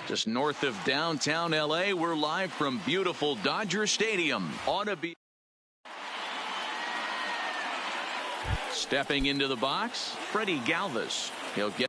Just north of downtown L.A., we're live from beautiful Dodger Stadium. Ought to be stepping into the box, Freddie Galvis. He'll get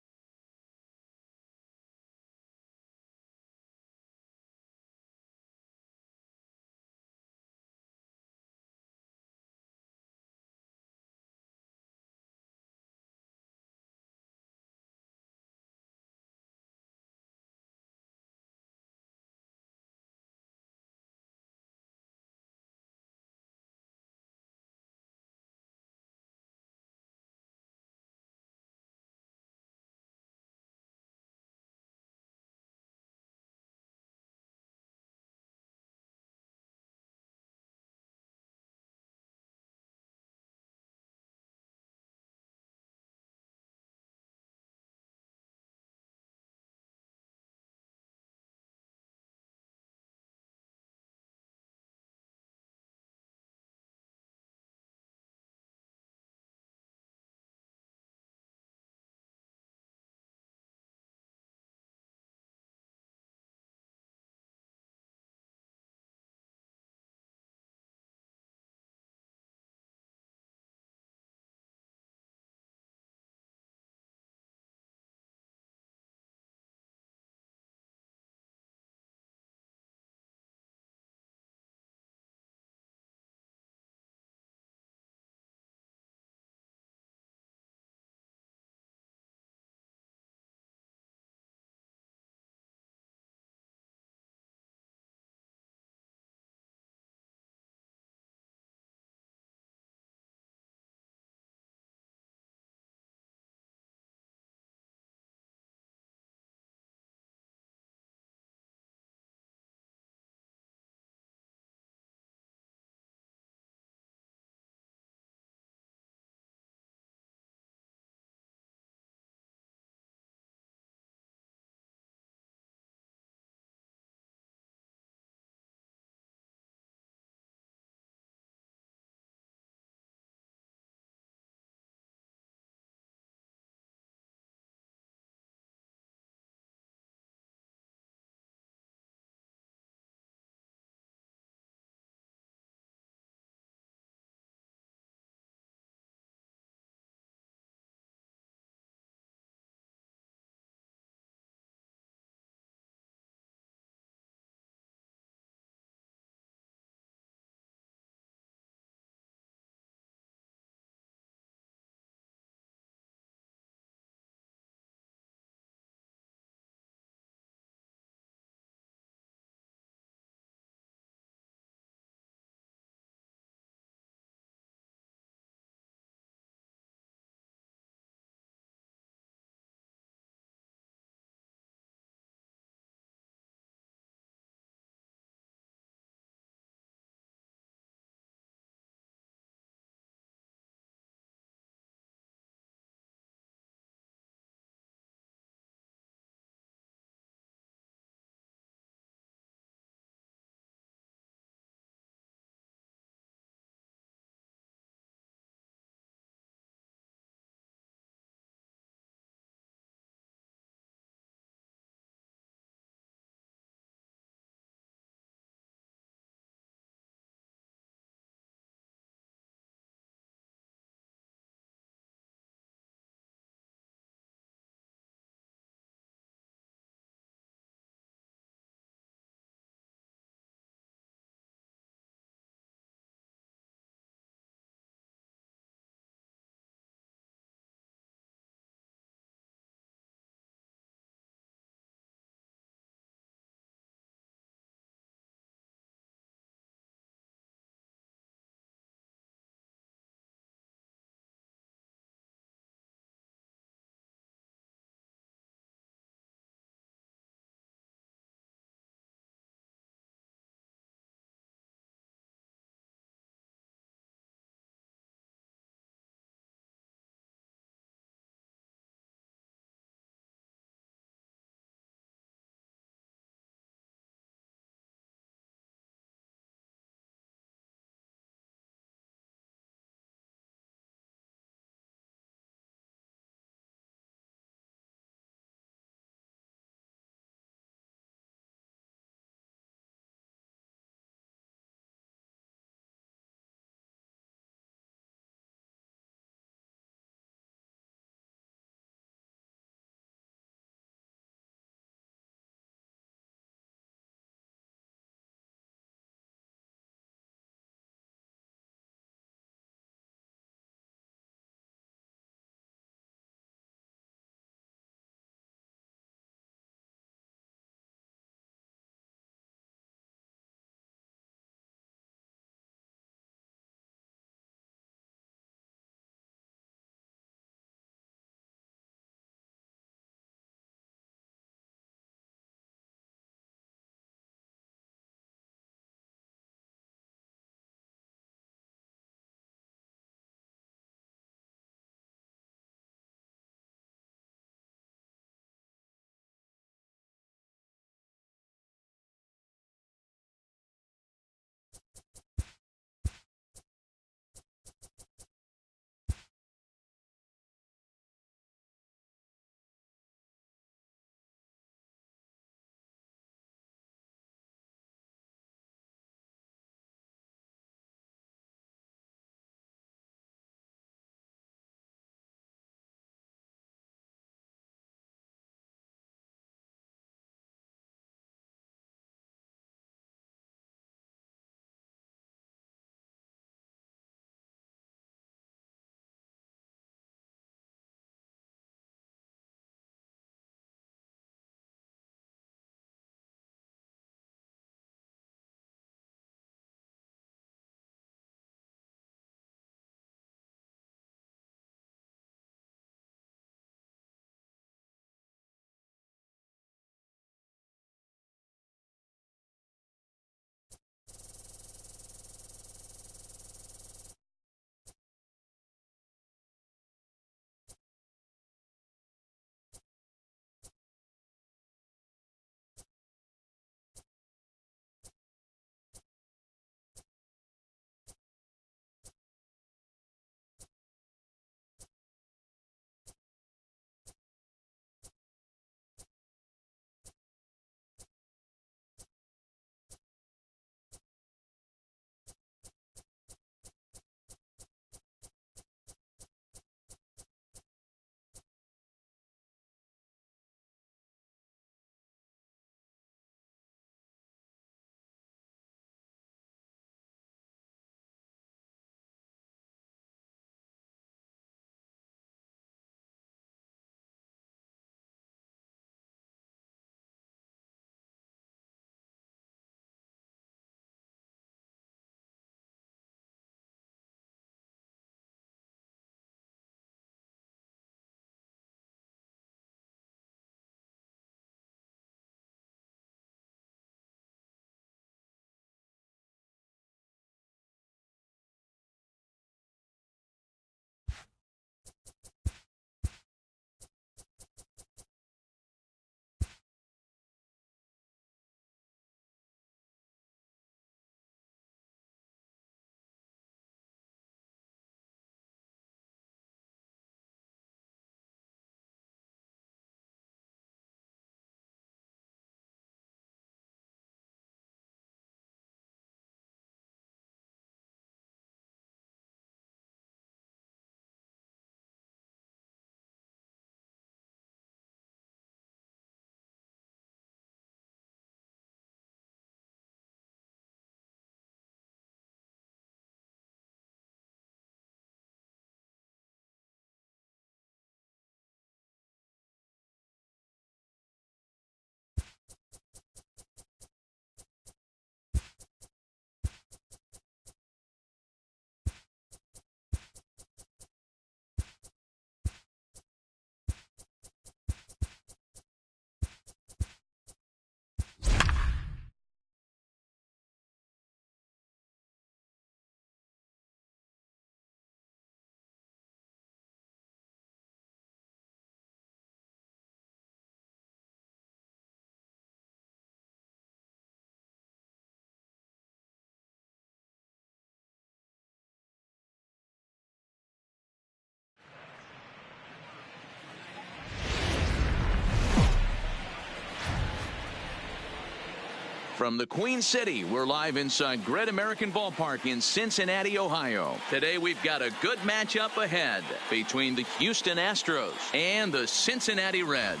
From the Queen City, we're live inside Great American Ballpark in Cincinnati, Ohio. Today we've got a good matchup ahead between the Houston Astros and the Cincinnati Reds.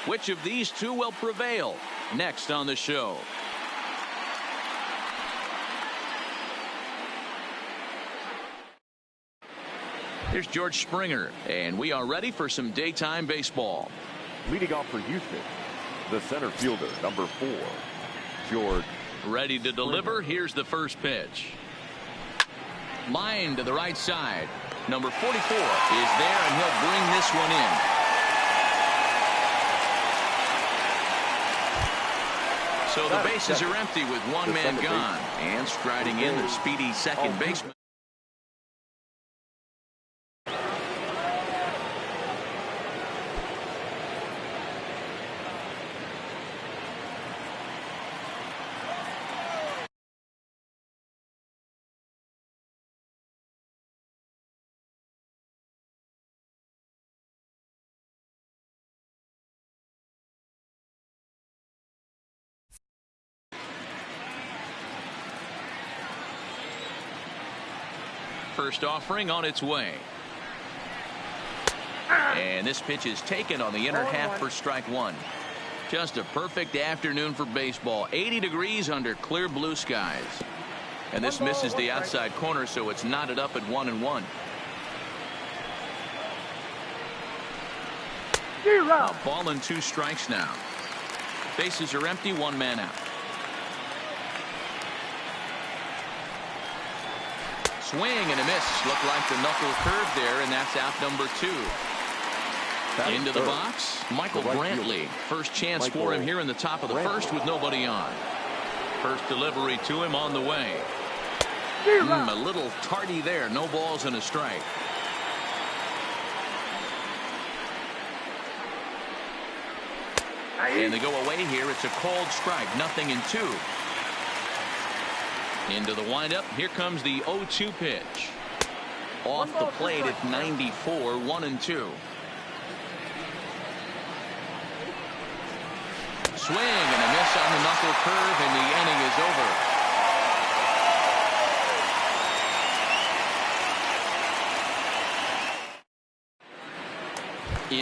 Which of these two will prevail? Next on the show. Here's George Springer, and we are ready for some daytime baseball. Leading off for Houston, the center fielder, number 4. George. Ready to deliver. Here's the first pitch. Line to the right side. Number 44 is there, and he'll bring this one in. So the bases are empty with one man gone. And striding in the speedy second baseman. First offering on its way. And this pitch is taken on the inner half for strike one. Just a perfect afternoon for baseball. 80 degrees under clear blue skies. And this misses the outside corner, so it's knotted up at 1-1. A ball and 2 strikes now. Bases are empty, one man out. Swing and a miss. Looked like the knuckle curve there, and that's out number 2. Into the box, Michael Brantley. First chance for him here in the top of the first with nobody on. First delivery to him on the way. A little tardy there. No balls and a strike. And they go away here. It's a called strike. 0-2. Into the windup. Here comes the 0-2 pitch. Off the plate at 94, 1-2. Swing and a miss on the knuckle curve, and the inning is over.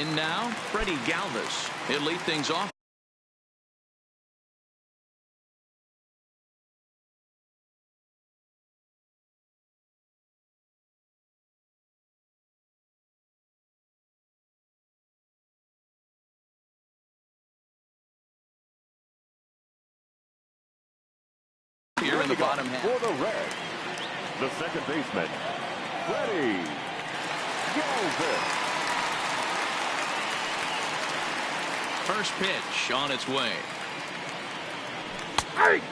In now, Freddie Galvis. He'll lead things off. Here in the bottom half. For the Reds, the second baseman, Freddie Galvis. First pitch on its way.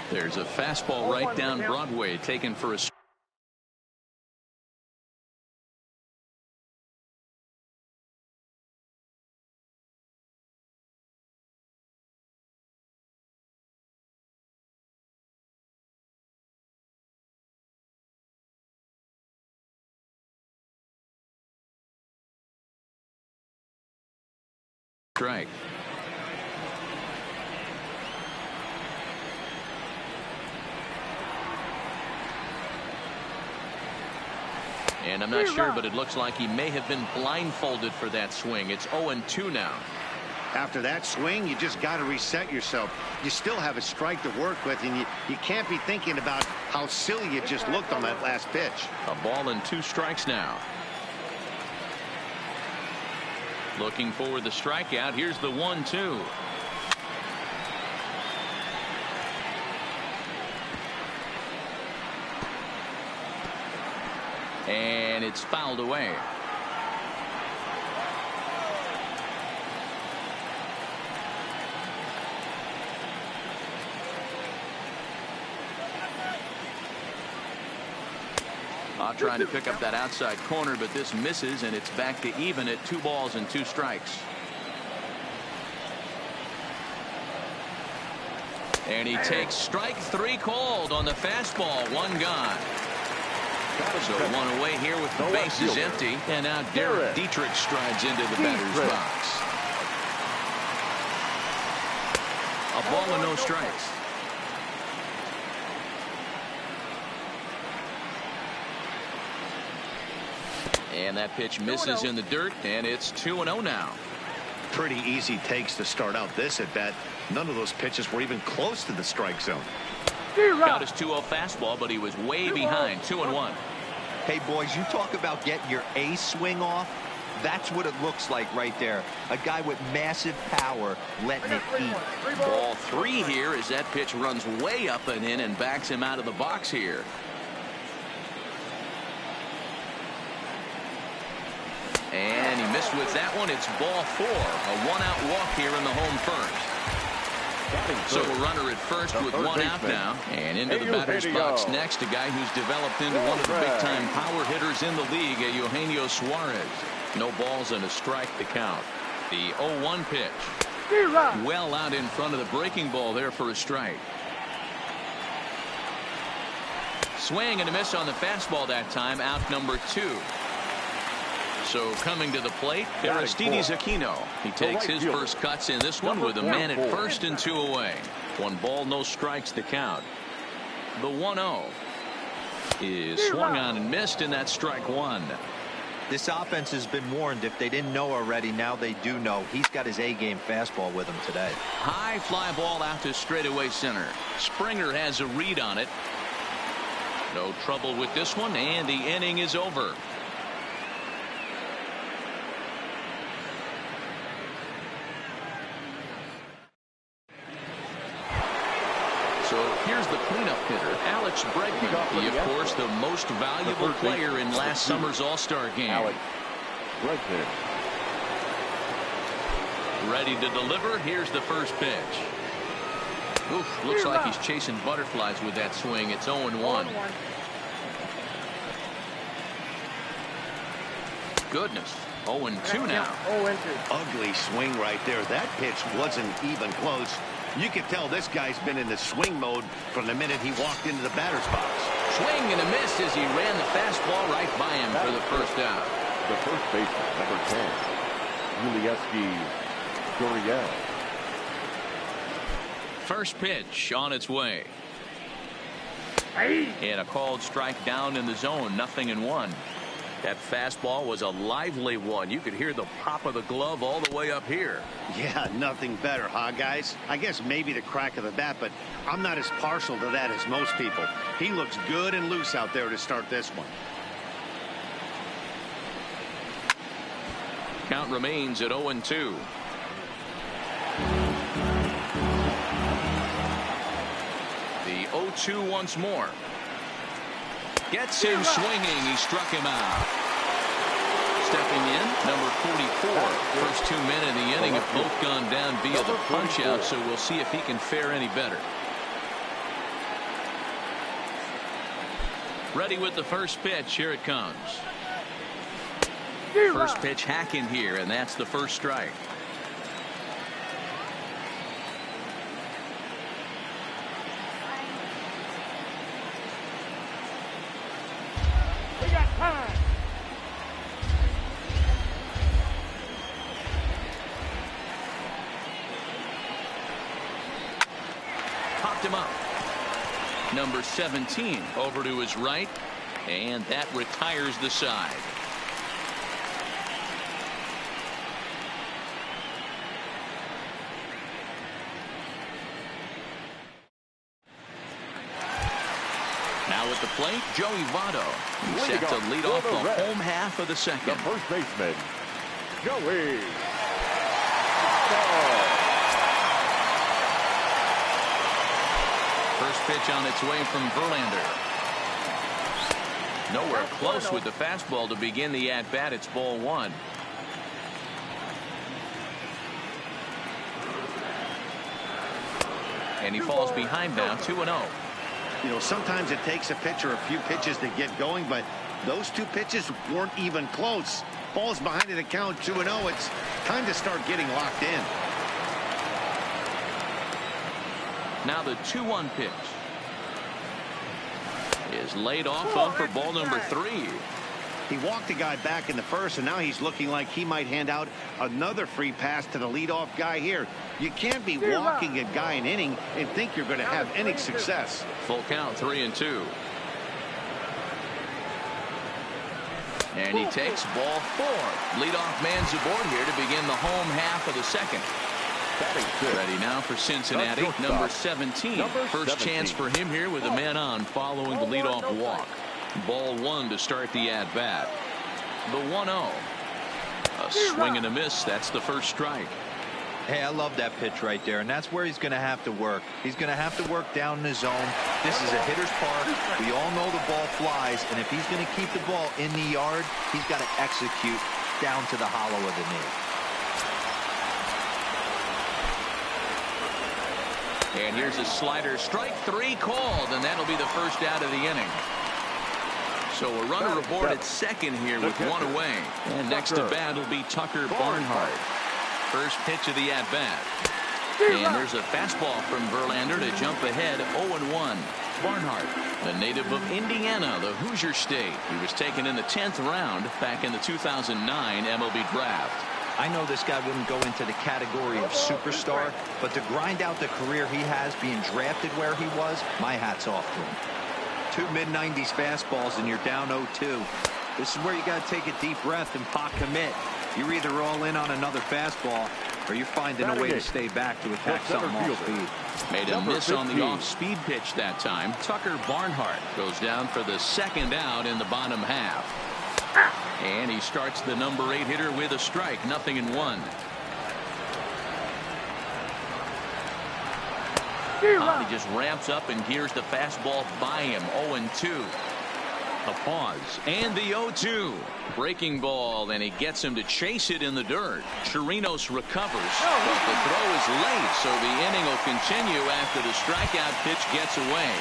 There's a fastball right down Broadway, taken for a. Strike. And I'm not sure, but it looks like he may have been blindfolded for that swing. It's 0-2 now. After that swing, you just got to reset yourself. You still have a strike to work with, and you can't be thinking about how silly you just looked on that last pitch. A ball and 2 strikes now. Looking for the strikeout. Here's the 1-2. And it's fouled away. Trying to pick up that outside corner, but this misses, and it's back to even at 2 balls and 2 strikes. And he takes strike 3 called on the fastball. 1 gone. So 1 away here with the bases empty, and now Derek Dietrich strides into the batter's box. A ball and no strikes. And that pitch misses in the dirt, and it's 2-0 now. Pretty easy takes to start out this at bat. None of those pitches were even close to the strike zone. Got his 2-0 fastball, but he was way behind. 2-1. Hey, boys, you talk about getting your A swing off. That's what it looks like right there. A guy with massive power letting it eat. Ball 3 here as that pitch runs way up and in and backs him out of the box here. And he missed with that one. It's ball 4. A 1-out walk here in the home first. So a runner at first with 1 out now. And into the batter's box next, a guy who's developed into one of the big-time power hitters in the league, Eugenio Suarez. No balls and a strike to count. The 0-1 pitch. Well out in front of the breaking ball there for a strike. Swing and a miss on the fastball that time. Out number 2. So coming to the plate, Aristides Aquino. He takes his first cuts in this one with a man at first and 2 away. 1 ball, no strikes to count. The 1-0 is swung on and missed, and that's strike 1. This offense has been warned. If they didn't know already, now they do know. He's got his A-game fastball with him today. High fly ball out to straightaway center. Springer has a read on it. No trouble with this one, and the inning is over. So here's the cleanup hitter, Alex Bregman. He, of course, the most valuable player in last summer's All-Star game. Alex Bregman. Ready to deliver. Here's the first pitch. Oof, looks like he's chasing butterflies with that swing. It's 0-1. Goodness. 0-2 now. Ugly swing right there. That pitch wasn't even close. You could tell this guy's been in the swing mode from the minute he walked into the batter's box. Swing and a miss as he ran the fastball right by him for the first out. The first baseman, number 10, Yulieski Gurriel. First pitch on its way. And a called strike down in the zone. 0-1. That fastball was a lively one. You could hear the pop of the glove all the way up here. Yeah, nothing better, huh, guys? I guess maybe the crack of the bat, but I'm not as partial to that as most people. He looks good and loose out there to start this one. Count remains at 0-2. The 0-2 once more. Gets him swinging. He struck him out. Stepping in, number 44. First 2 men in the inning have both gone down via the punch out, so we'll see if he can fare any better. Ready with the first pitch. Here it comes. First pitch hacking here, and that's the first strike. Popped him up. Number 17 over to his right, and that retires the side. Now at the plate, Joey Votto. He's set to lead off the home half of the second. The first baseman, Joey First pitch on its way from Verlander. Nowhere close with the fastball to begin the at-bat. It's ball 1. And he falls behind now, 2-0. You know, sometimes it takes a pitcher a few pitches to get going, but those 2 pitches weren't even close. Ball's behind in the count, 2-0. It's time to start getting locked in. Now the 2-1 pitch is laid off up for ball number 3. He walked the guy back in the first, and now he's looking like he might hand out another free pass to the leadoff guy here. You can't be walking a guy an inning and think you're going to have any success. Full count, 3-2. And he takes ball 4. Leadoff man's aboard here to begin the home half of the second. Ready now for Cincinnati, number 17. First chance for him here with a man on following the leadoff walk. Ball 1 to start the at-bat. The 1-0. A swing and a miss. That's the first strike. Hey, I love that pitch right there, and that's where he's going to have to work. He's going to have to work down in the zone. This is a hitter's park. We all know the ball flies, and if he's going to keep the ball in the yard, he's got to execute down to the hollow of the knee. And here's a slider. Strike 3 called, and that'll be the first out of the inning. So a runner aboard at second here with 1 away. And next to bat will be Tucker Barnhart. First pitch of the at-bat. And there's a fastball from Verlander to jump ahead 0-1. Barnhart, a native of Indiana, the Hoosier State. He was taken in the 10th round back in the 2009 MLB draft. I know this guy wouldn't go into the category of superstar, but to grind out the career he has being drafted where he was, my hat's off to him. 2 mid-90s fastballs and you're down 0-2. This is where you got to take a deep breath and pot commit. You're either all in on another fastball or you're finding a way to stay back to attack something off speed. Made a miss on the off-speed pitch that time. Tucker Barnhart goes down for the second out in the bottom half. And he starts the number 8 hitter with a strike. 0-1. He just ramps up and hears the fastball by him. 0-2. A pause and the 0-2. Breaking ball, and he gets him to chase it in the dirt. Chirinos recovers, but the throw is late, so the inning will continue after the strikeout pitch gets away.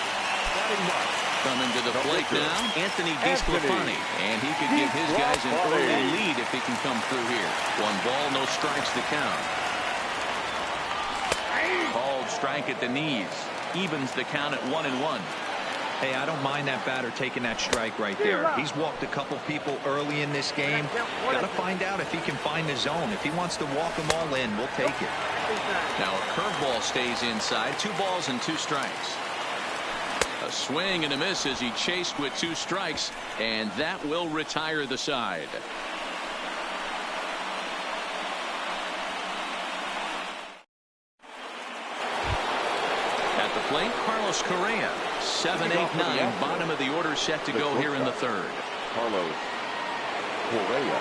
Coming to the plate now, Anthony DeSclafani, and he could give his guys an early lead if he can come through here. 1 ball, no strikes to count. Called strike at the knees. Evens the count at 1-1. Hey, I don't mind that batter taking that strike right there. He's walked a couple people early in this game. Got to find out if he can find the zone. If he wants to walk them all in, we'll take it. Now a curveball stays inside. 2 balls and 2 strikes. A swing and a miss as he chased with 2 strikes, and that will retire the side. At the plate, Carlos Correa. 7-8-9, bottom of the order set to go here in the 3rd. Carlos Correa.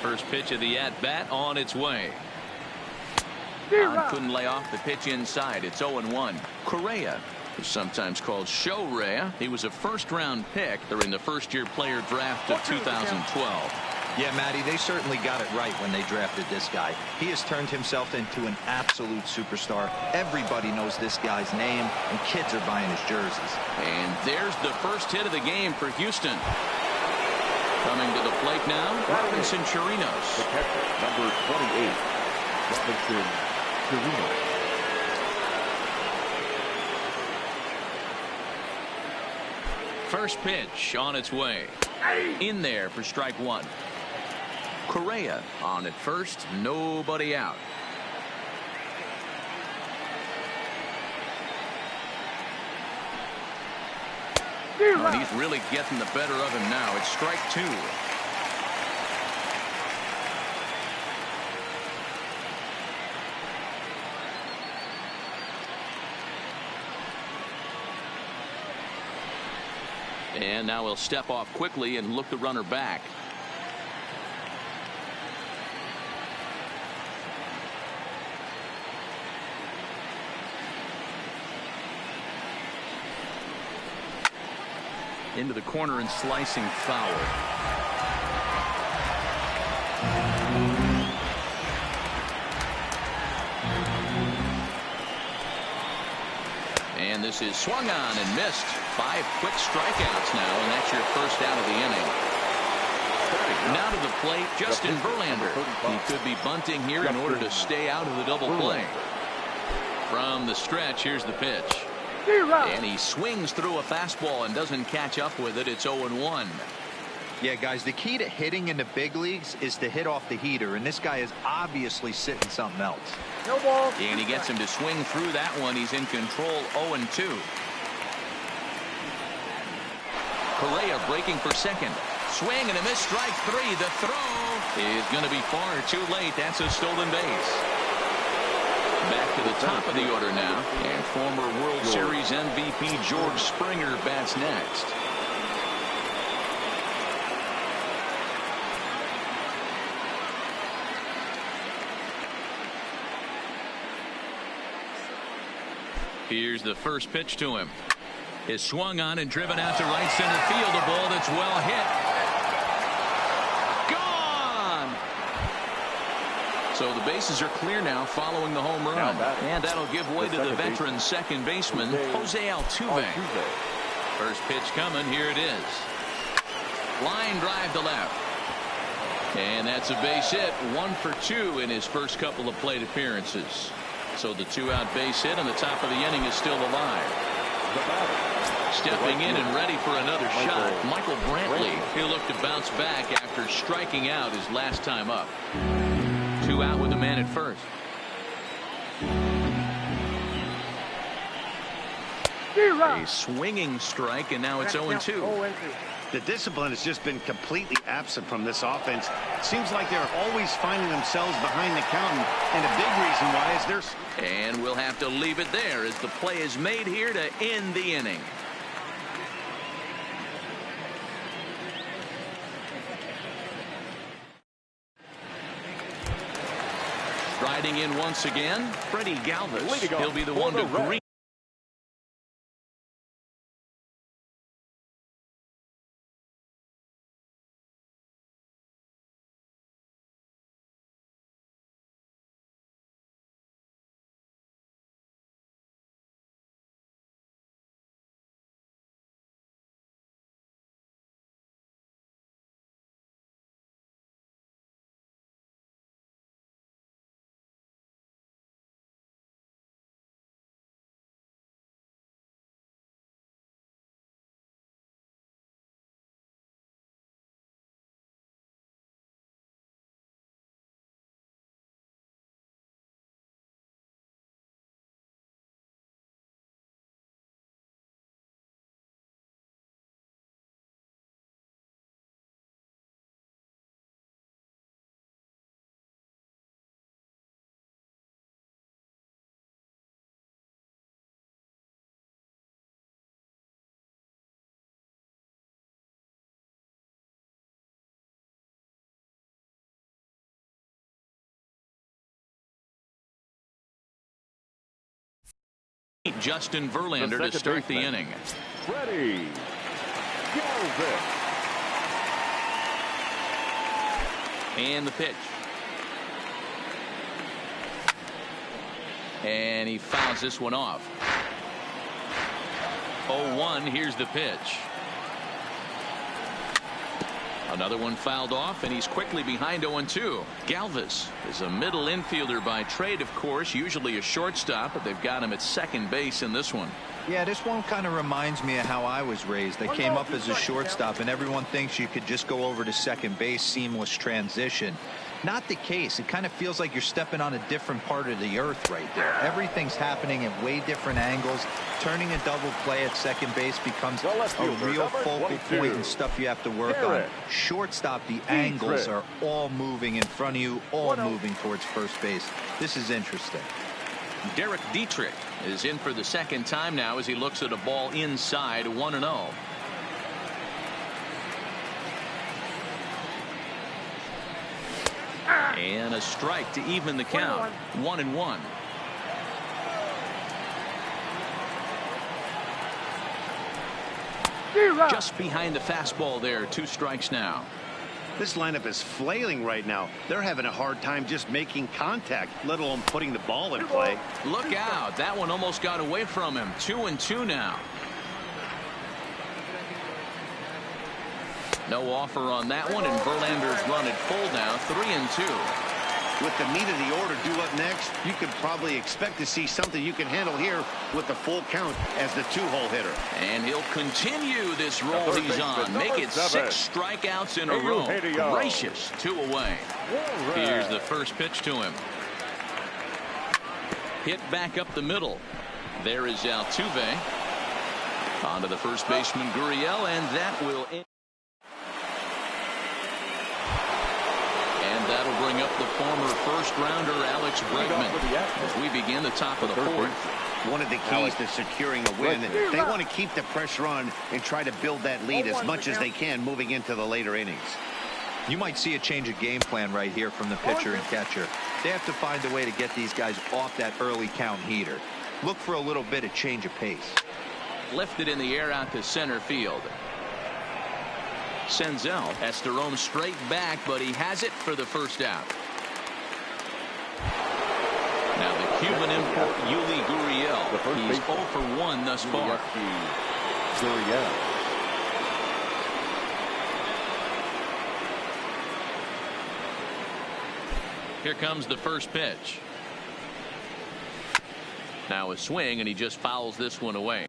First pitch of the at-bat on its way. Couldn't lay off the pitch inside. It's 0-1. Correa, who's sometimes called Show-Rea. He was a first-round pick during the first-year player draft of 2012. Yeah, Matty, they certainly got it right when they drafted this guy. He has turned himself into an absolute superstar. Everybody knows this guy's name, and kids are buying his jerseys. And there's the first hit of the game for Houston. Coming to the plate now, Robinson Chirinos. The catcher, number 28, Robinson Chirinos. First pitch on its way. In there for strike 1. Correa on at first, nobody out. And he's really getting the better of him now. It's strike 2. And now he'll step off quickly and look the runner back. Into the corner and slicing foul. And this is swung on and missed. 5 quick strikeouts now, and that's your first out of the inning. Now to the plate, Justin Verlander. He could be bunting here in order to stay out of the double play. From the stretch, here's the pitch. And he swings through a fastball and doesn't catch up with it. It's 0-1. Yeah, guys, the key to hitting in the big leagues is to hit off the heater, and this guy is obviously sitting something else. No ball. And he gets him to swing through that one. He's in control, 0-2. Correa breaking for second. Swing and a miss, strike three. The throw is going to be far too late. That's a stolen base. Back to the top of the order now. And former World Series MVP George Springer bats next. Here's the first pitch to him. Is swung on and driven out to right center field. A ball that's well hit. Gone! So the bases are clear now following the home run. And that'll give way to the veteran second baseman, Jose Altuve. First pitch coming. Here it is. Line drive to left. And that's a base hit. 1 for 2 in his first couple of plate appearances. So the 2-out base hit on the top of the inning is still alive. Stepping in and ready for another shot, Michael Brantley. He'll look to bounce back after striking out his last time up. 2 out with a man at first. A swinging strike, and now it's 0-2. The discipline has just been completely absent from this offense. Seems like they're always finding themselves behind the counter, and a big reason why is there's. And we'll have to leave it there as the play is made here to end the inning. Striding in once again, Freddie Galvis. He'll be the one to greet. Justin Verlander to start the inning. Freddie Galvis. And the pitch. And he fouls this one off. 0-1. Here's the pitch. Another one fouled off, and he's quickly behind 0-2. Galvis is a middle infielder by trade, of course, usually a shortstop, but they've got him at second base in this one. Yeah, this one kind of reminds me of how I was raised. I came up as a shortstop, and everyone thinks you could just go over to second base, seamless transition. Not the case. It kind of feels like you're stepping on a different part of the earth right there. Everything's happening at way different angles. Turning a double play at second base becomes a real focal point and stuff you have to work on. Shortstop, the angles are all moving in front of you, all moving towards first base. This is interesting. Derek Dietrich is in for the second time now as he looks at a ball inside, 1-0. And a strike to even the count. 1-1. Just behind the fastball there. 2 strikes now. This lineup is flailing right now. They're having a hard time just making contact, let alone putting the ball in play. Look out. That one almost got away from him. 2-2 now. No offer on that one, and Verlander's run at full now. 3-2. with the meat of the order due up next, you could probably expect to see something you can handle here with the full count as the 2-hole hitter. And he'll continue this roll he's on. Make it 6 strikeouts in a row. Gracious, 2 away. Here's the first pitch to him. Hit back up the middle. There is Altuve. On to the first baseman, Gurriel, and that will end. And that'll bring up the former first-rounder Alex Bregman as we begin the top of the 4th. One of the keys to securing a win, they want to keep the pressure on and try to build that lead as much as they can moving into the later innings. You might see a change of game plan right here from the pitcher and catcher. They have to find a way to get these guys off that early count heater. Look for a little bit of change of pace. Lifted in the air out to center field. Senzel has to roam straight back, but he has it for the first out. Now the Cuban import, Yuli Gurriel. He's 0 for 1 thus far. Here comes the first pitch. Now a swing, and he just fouls this one away.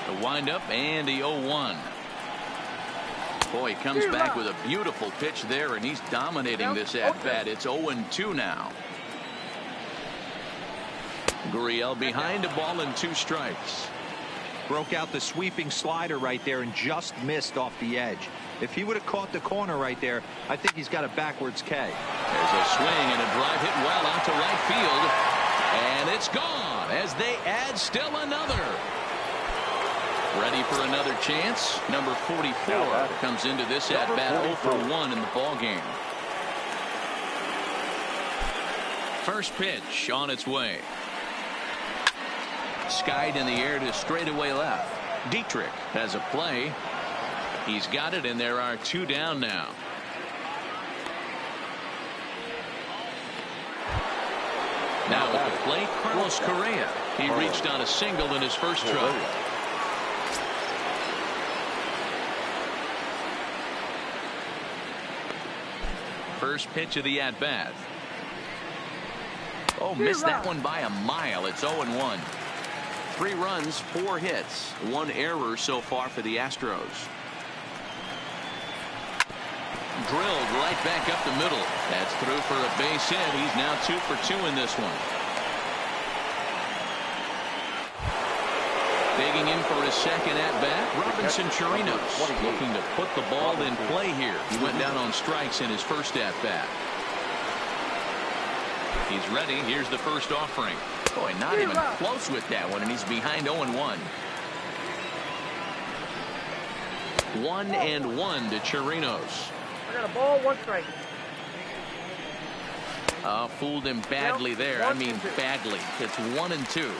The windup and the 0-1. Boy, he comes back with a beautiful pitch there, and he's dominating this at-bat. It's 0-2 now. Gurriel behind, a ball and 2 strikes. Broke out the sweeping slider right there and just missed off the edge. If he would have caught the corner right there, I think he's got a backwards K. There's a swing and a drive hit well out to right field. And it's gone as they add still another. Ready for another chance. Number 44 comes into this at-bat 0 for 1 in the ball game. First pitch on its way. Skied in the air to straightaway left. Dietrich has a play. He's got it, and there are 2 down now. Now at the plate, Carlos Correa. He reached on a single in his first try. First pitch of the at-bat. Oh, missed that one by a mile. It's 0-1. 3 runs, 4 hits, 1 error so far for the Astros. Drilled right back up the middle. That's through for a base hit. He's now 2 for 2 in this one. Digging in for his second at-bat, Robinson Chirinos, looking to put the ball in play here. He went down on strikes in his first at-bat. He's ready. Here's the first offering. Boy, not even close with that one, and he's behind 0-1. 1-1 to Chirinos. I got a ball, 1 strike. Fooled him badly there. I mean badly. It's 1-2.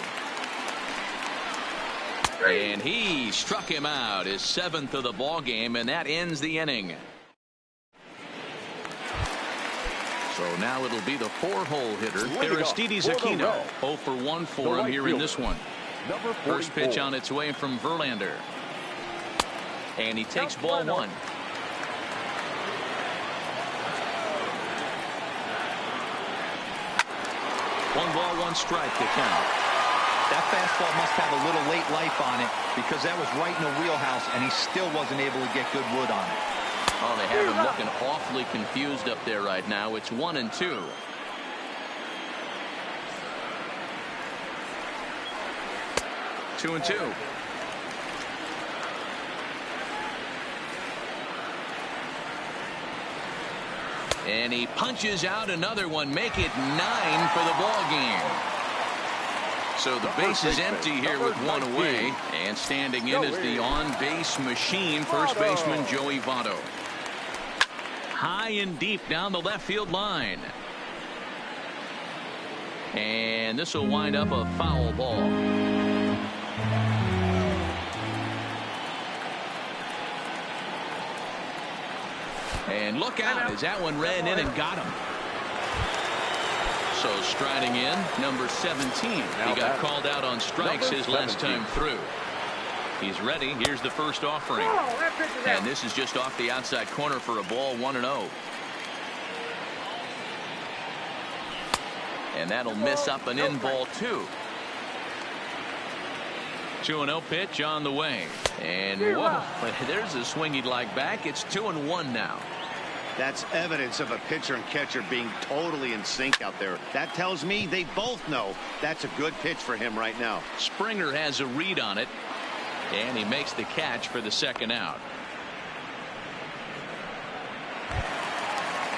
And he struck him out, his 7th of the ball game, and that ends the inning. So now it'll be the 4-hole hitter, Aristides Aquino. 0 for 1 for him here in this one. First pitch on its way from Verlander. And he takes ball 1. One ball, 1 strike to count. That fastball must have a little late life on it because that was right in the wheelhouse, and he still wasn't able to get good wood on it. Oh, they have him looking awfully confused up there right now. It's 1-2. Two and two. And he punches out another one. Make it 9 for the ball game. So the base is empty here with 1 away. And standing in is the on-base machine, first baseman Joey Votto. High and deep down the left field line. And this will wind up a foul ball. And look out as that one ran in and got him. So striding in, number 17. He got called out on strikes his last time through. He's ready. Here's the first offering. And this is just off the outside corner for a ball, 1-0. And that'll miss up an in ball 2. 2-0 pitch on the way. And whoa, there's a swing he'd like back. It's 2-1 now. That's evidence of a pitcher and catcher being totally in sync out there. That tells me they both know that's a good pitch for him right now. Springer has a read on it. And he makes the catch for the second out.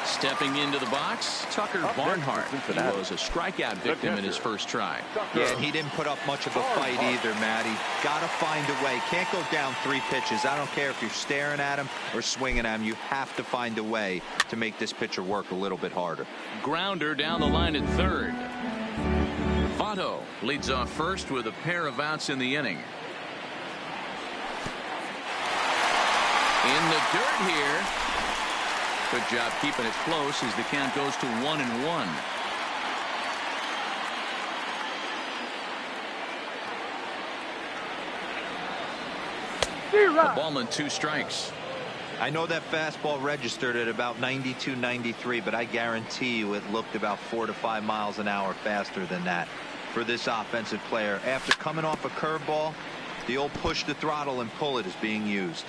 Stepping into the box, Tucker Barnhart. He was a strikeout victim in his first try. Yeah, and he didn't put up much of a fight either, Matty. Got to find a way. Can't go down 3 pitches. I don't care if you're staring at him or swinging at him. You have to find a way to make this pitcher work a little bit harder. Grounder down the line at third. Votto leads off first with a pair of outs in the inning. In the dirt here. Good job keeping it close as the count goes to 1-1. A ball and 2 strikes. I know that fastball registered at about 92, 93, but I guarantee you it looked about 4 to 5 miles an hour faster than that for this offensive player. After coming off a curveball, the old push the throttle and pull it is being used.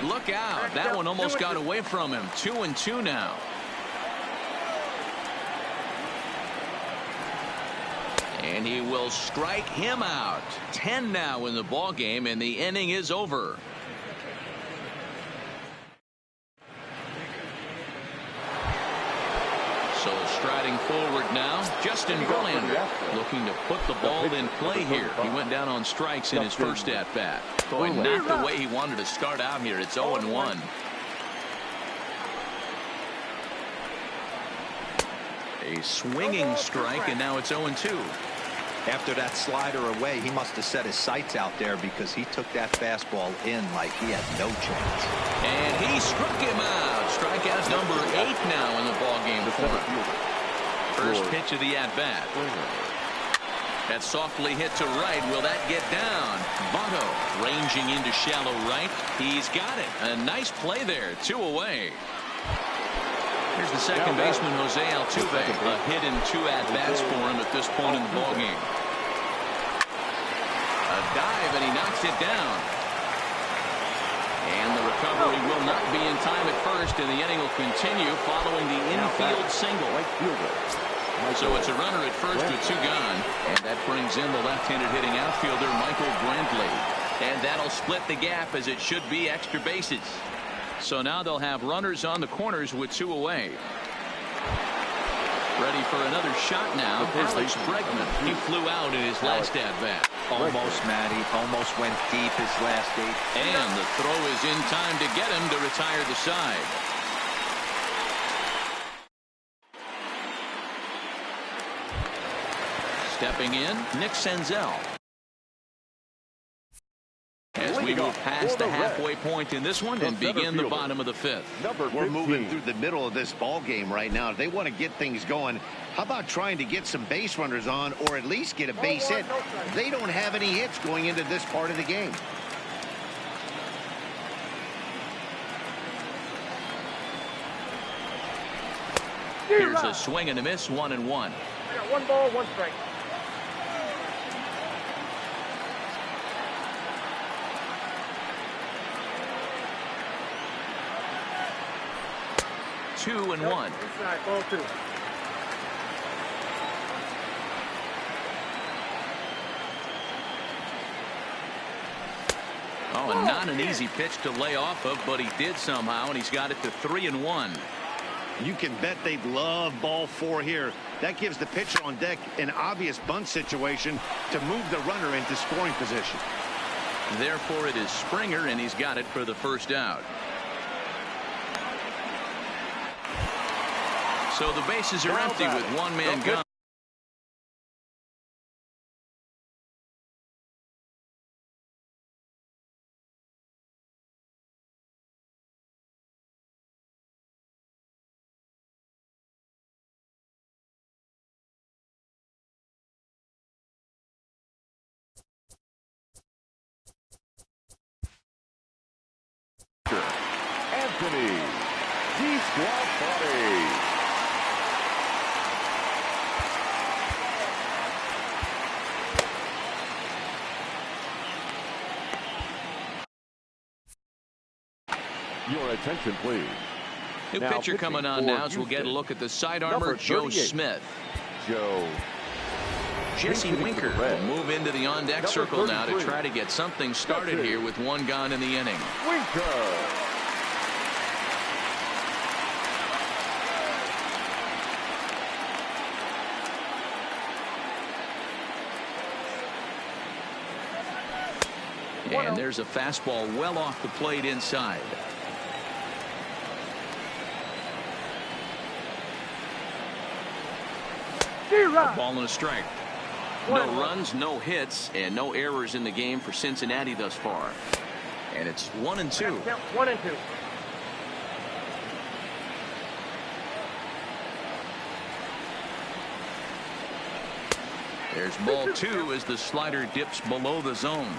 Look out. That one almost got away from him. 2-2 now. And he will strike him out. 10 now in the ball game, and the inning is over. So striding forward now, Justin Verlander looking to put the ball in play here. He went down on strikes in his first at-bat. Boy, not the way he wanted to start out here. It's 0-1. A swinging strike, and now it's 0-2. After that slider away, he must have set his sights out there because he took that fastball in like he had no chance. And he struck him out. Strikeout number 8 now in the ballgame for him. First pitch of the at-bat. That softly hit to right. Will that get down? Votto ranging into shallow right. He's got it. A nice play there. 2 away. Here's the second baseman, Jose Altuve. A hit and 2 at-bats for him at this point in the ballgame. A dive, and he knocks it down. And the recovery will not be in time at first, and the inning will continue following the infield single. So it's a runner at first with 2 gone, and that brings in the left-handed hitting outfielder Michael Brantley. And that'll split the gap, as it should be extra bases. So now they'll have runners on the corners with 2 away. Ready for another shot now, Alex Bregman. He flew out in his last at-bat. Almost, Matty. Almost went deep his last 8. And the throw is in time to get him to retire the side. Stepping in, Nick Senzel. As we move past the halfway point in this one and begin the bottom of the 5th. We're moving through the middle of this ball game right now. They want to get things going. How about trying to get some base runners on, or at least get a base hit? They don't have any hits going into this part of the game. Here's a swing and a miss, 1-1. 1 ball, 1 strike. Two and 1. Inside, ball 2. Oh, and not an easy pitch to lay off of, but he did somehow, and he's got it to 3-1. You can bet they'd love ball 4 here. That gives the pitcher on deck an obvious bunt situation to move the runner into scoring position. Therefore, it is Springer, and he's got it for the first out. So the bases are empty with 1 man gone. Anthony GeeTwice22's. Your attention, please. New pitcher coming on now as we'll get a look at the sidearmer, Joe Smith. Jesse Winker will move into the on-deck circle now to try to get something started here with 1 gone in the inning. Winker. And there's a fastball well off the plate inside. A ball and a strike. No runs, no hits, and no errors in the game for Cincinnati thus far. And it's 1-2. 1-2. There's ball 2 as the slider dips below the zone.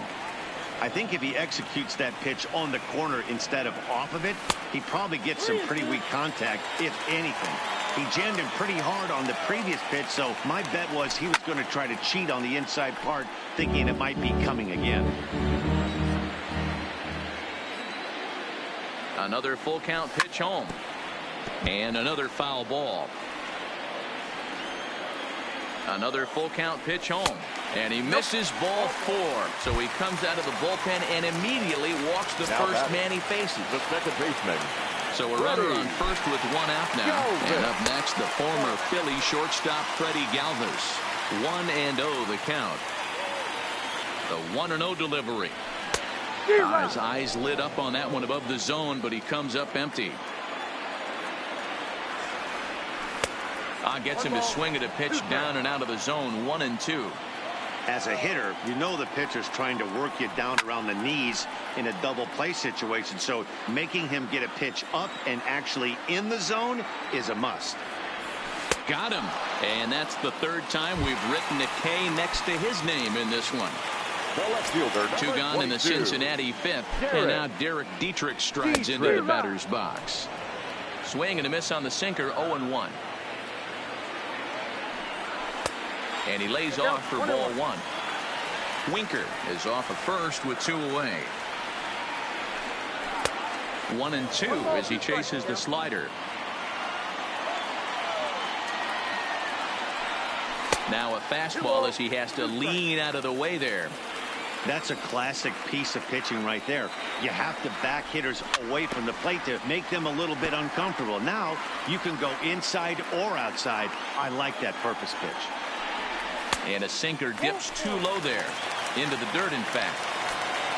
I think if he executes that pitch on the corner instead of off of it, he probably gets some pretty weak contact, if anything. He jammed him pretty hard on the previous pitch, so my bet was he was going to try to cheat on the inside part, thinking it might be coming again. Another full count pitch home. And another foul ball. Another full count pitch home. And he misses ball 4. So he comes out of the bullpen and immediately walks the first man he faces. The second baseman. So a runner on first with 1 out now. And up next, the former Philly shortstop Freddie Galvis. 1-0 the count. The 1-0 delivery. His eyes lit up on that one above the zone, but he comes up empty. Gets him to swing at a pitch down and out of the zone. 1-2. As a hitter, you know the pitcher's trying to work you down around the knees in a double play situation. So making him get a pitch up and actually in the zone is a must. Got him. And that's the 3rd time we've written a K next to his name in this one. The left fielder, 2 gone in the Cincinnati 5th. And now Derek Dietrich strides into the batter's box. Swing and a miss on the sinker, 0-1. And he lays off for ball 1. Winker is off at first with 2 away. 1-2 as he chases the slider. Now a fastball as he has to lean out of the way there. That's a classic piece of pitching right there. You have to back hitters away from the plate to make them a little bit uncomfortable. Now you can go inside or outside. I like that purpose pitch. And a sinker dips too low there. Into the dirt, in fact.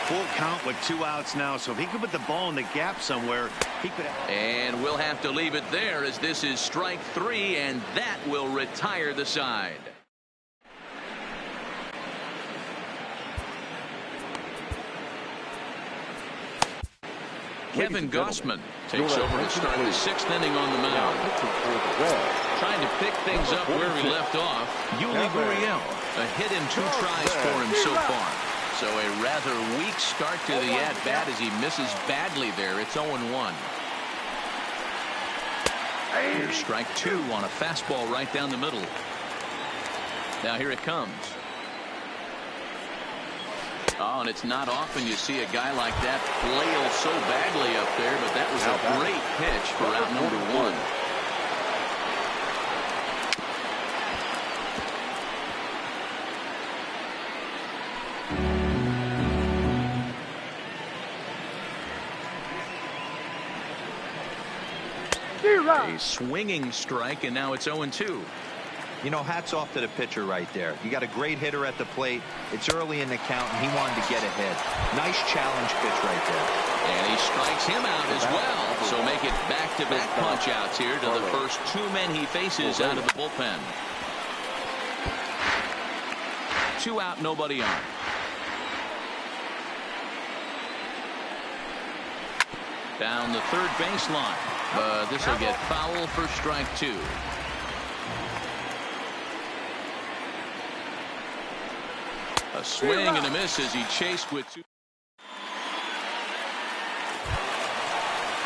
Full count with 2 outs now, so if he could put the ball in the gap somewhere, he could have... And we'll have to leave it there as this is strike 3, and that will retire the side. Kevin Gossman takes over to start the 6th inning on the mound. Trying to pick things up where he left off, Yuli Gurriel. A hit in 2 tries for him so far. So a rather weak start to the at-bat as he misses badly there. It's 0-1. Here's strike 2 on a fastball right down the middle. Now here it comes. Oh, and it's not often you see a guy like that flail so badly up there, but that was a great pitch for out number 1. A swinging strike, and now it's 0-2. You know, hats off to the pitcher right there. You got a great hitter at the plate. It's early in the count, and he wanted to get ahead. Nice challenge pitch right there. And he strikes him out as well. So make it back-to-back punch-outs here to the first 2 men he faces out of the bullpen. 2 out, nobody on. Down the third baseline. But this will get foul for strike 2. A swing and a miss as he chased with 2.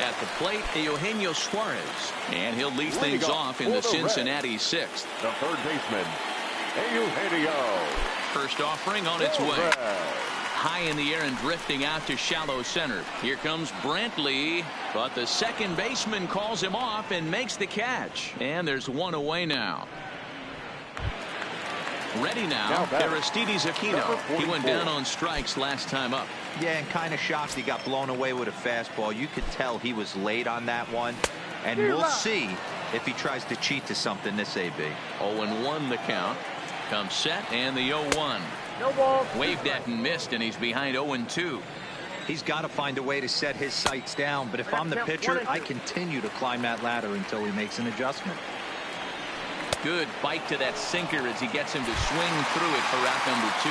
At the plate, Eugenio Suarez. And he'll lead things off in the Cincinnati 6th. The third baseman, Eugenio. First offering on its way. High in the air and drifting out to shallow center. Here comes Brantley, but the second baseman calls him off and makes the catch. And there's 1 away now. Ready now, Aristides Aquino. He went down on strikes last time up. Yeah, and kind of shocked he got blown away with a fastball. You could tell he was late on that one. And we'll see if he tries to cheat to something this AB. 0-1 the count. Comes set and the 0-1. No ball. Waved at and missed, and he's behind 0-2. He's got to find a way to set his sights down. But if I'm the pitcher, I continue to climb that ladder until he makes an adjustment. Good bite to that sinker as he gets him to swing through it for out number 2.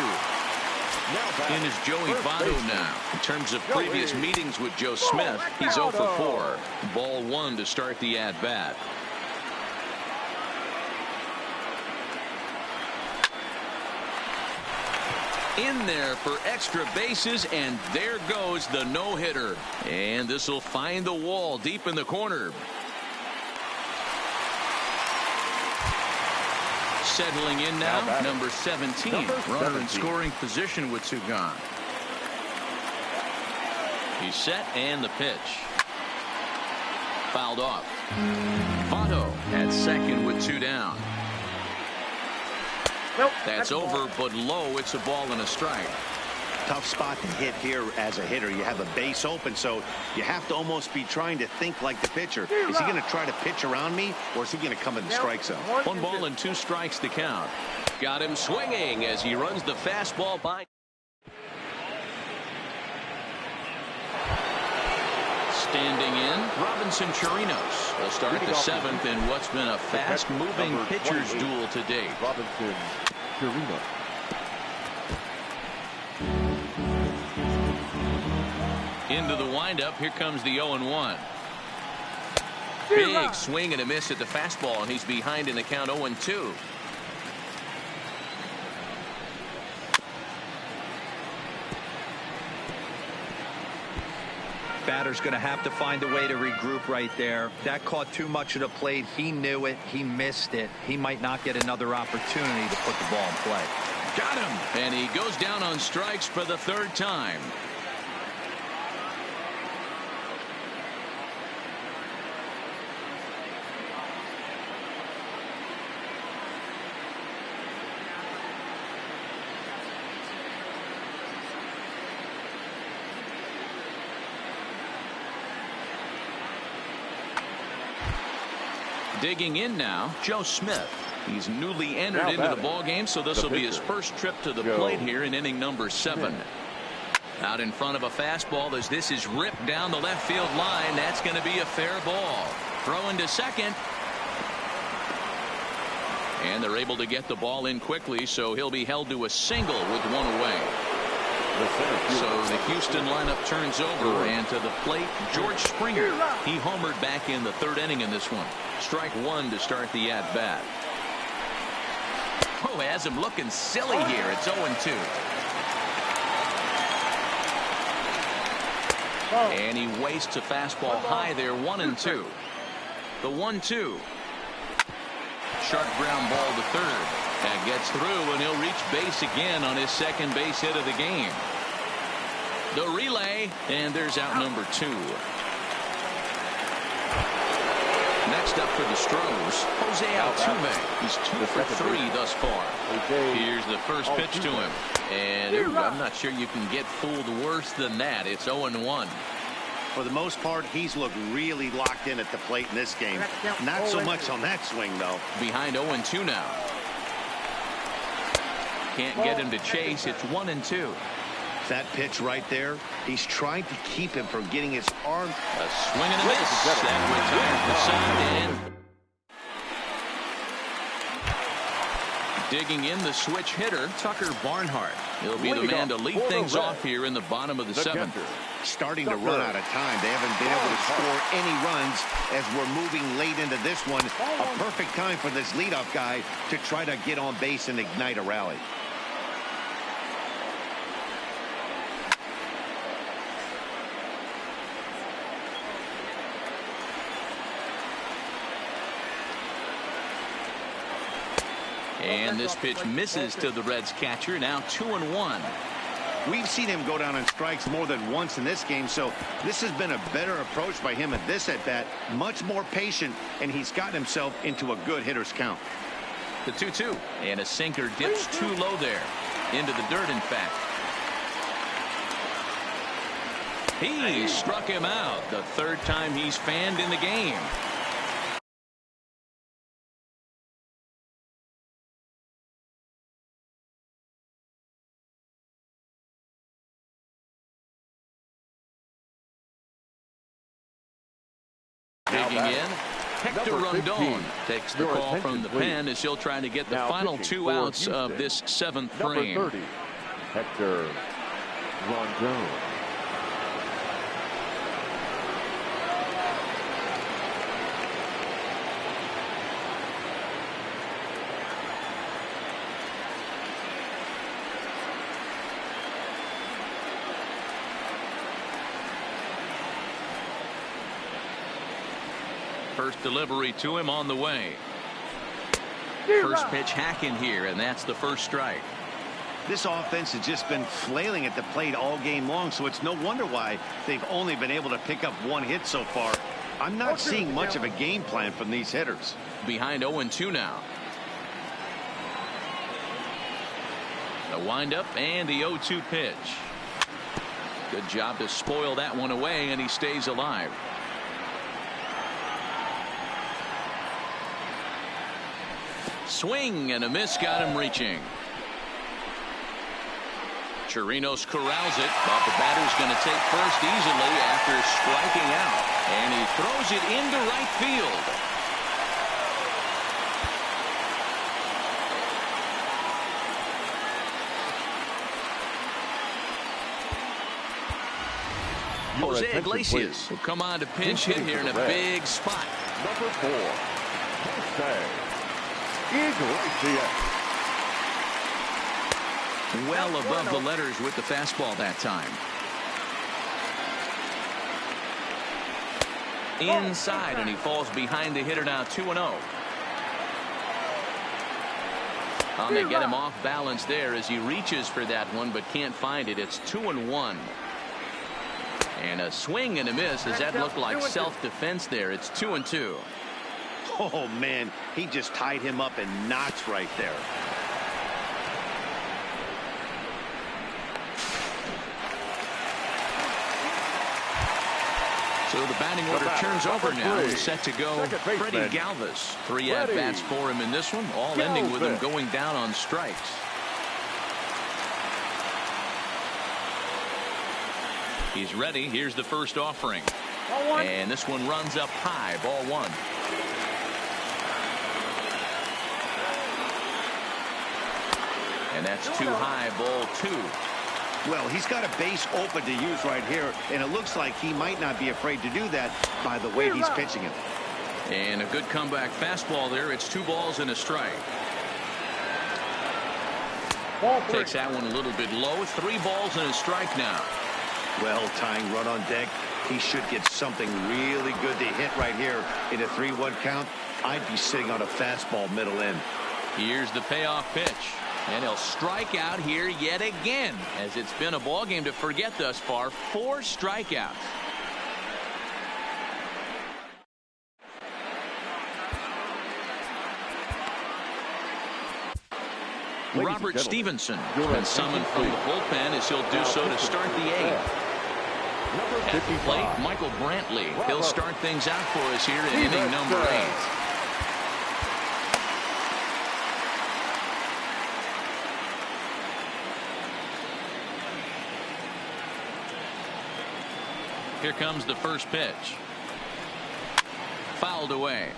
In is Joey Votto now. In terms of previous meetings with Joe Smith, he's 0 for 4. Ball 1 to start the at-bat. In there for extra bases, and there goes the no-hitter. And this will find the wall deep in the corner. Settling in now, number 17. Runner in scoring position with 2 gone. He's set, and the pitch. Fouled off. Votto at second with 2 down. Nope, that's over, but low. It's a ball and a strike. Tough spot to hit here as a hitter. You have a base open, so you have to almost be trying to think like the pitcher. Is he going to try to pitch around me, or is he going to come in the strike zone? 1 ball and 2 strikes to count. Got him swinging as he runs the fastball by. Standing in, Robinson Chirinos will start the 7th in what's been a fast-moving pitcher's duel to date. Robinson Chirinos. Into the windup. Here comes the 0-1. Big swing and a miss at the fastball, and he's behind in the count 0-2. batter's going to have to find a way to regroup right there. That caught too much of the plate. He knew it. He missed it. He might not get another opportunity to put the ball in play. Got him. And he goes down on strikes for the third time. Digging in now, Joe Smith. He's newly entered into the ball game, so this will be his first trip to the plate here in inning number 7. Out in front of a fastball as this is ripped down the left field line. That's going to be a fair ball. Throwing to second. And they're able to get the ball in quickly, so he'll be held to a single with one away. So the Houston lineup turns over, and to the plate, George Springer. He homered back in the 3rd inning in this one. Strike 1 to start the at-bat. Oh, has him looking silly here. It's 0-2. And he wastes a fastball high there, 1-2. The 1-2. Sharp ground ball to third. That gets through, and he'll reach base again on his second base hit of the game. The relay, and there's out number 2. Next up for the Stros, Jose Altuve. He's 2 for 3 thus far. Here's the first pitch to him. And I'm not sure you can get fooled worse than that. It's 0-1. For the most part, he's looked really locked in at the plate in this game. Not so much on that swing, though. Behind 0-2 now. Can't get him to chase. It's 1-2. That pitch right there, he's trying to keep him from getting his arm. A swing and a miss. That retires the side. And digging in, the switch hitter, Tucker Barnhart. He'll be the man to lead things off here in the bottom of the 7th. Starting to run out of time. They haven't been able to score any runs as we're moving late into this one. A perfect time for this leadoff guy to try to get on base and ignite a rally. And this pitch misses to the Reds catcher. Now 2-1. We've seen him go down on strikes more than once in this game, so this has been a better approach by him at this at-bat. Much more patient, and he's gotten himself into a good hitter's count. The 2-2. And a sinker dips too low there. Into the dirt, in fact. He struck him out. The 3rd time he's fanned in the game. Digging in, Hector Rondon takes the call from the pen as he'll try to get the final 2 outs of this 7th frame. Number 30, Hector Rondon. First delivery to him on the way. First pitch hacking here, and that's the first strike. This offense has just been flailing at the plate all game long, so it's no wonder why they've only been able to pick up 1 hit so far. I'm not seeing much of a game plan from these hitters. Behind 0-2 now. The windup and the 0-2 pitch. Good job to spoil that one away, and he stays alive. Swing and a miss got him reaching. Chirinos corrals it, but the batter's going to take first easily after striking out. And he throws it into right field. Jose Iglesias will come on to pinch hit here in a big spot. Number 4, Jose Iglesias. Well above the letters with the fastball that time. inside, and he falls behind the hitter now 2-0. They get him off balance there as he reaches for that one but can't find it. It's 2-1. And a swing and a miss. Does that look like self-defense there? It's 2-2. Oh, man, he just tied him up in knots right there. So the batting order turns over now. He's set to go Freddie Galvis. 3 at-bats for him in this one, all ending with him going down on strikes. He's ready. Here's the first offering. And this one runs up high. Ball 1. And that's too high. Ball 2. Well, he's got a base open to use right here, and it looks like he might not be afraid to do that by the way he's pitching it. And a good comeback fastball there. It's 2 balls and a strike. Takes that one a little bit low. 3 balls and a strike now. Well, tying run on deck. He should get something really good to hit right here in a 3-1 count. I'd be sitting on a fastball middle in. Here's the payoff pitch. And he'll strike out here yet again, as it's been a ball game to forget thus far. 4 strikeouts. Robert Stevenson been summoned from the bullpen as he'll do so to start the 8th. At the plate, Michael Brantley. He'll start things out for us here in inning number 8. Here comes the first pitch. Fouled away.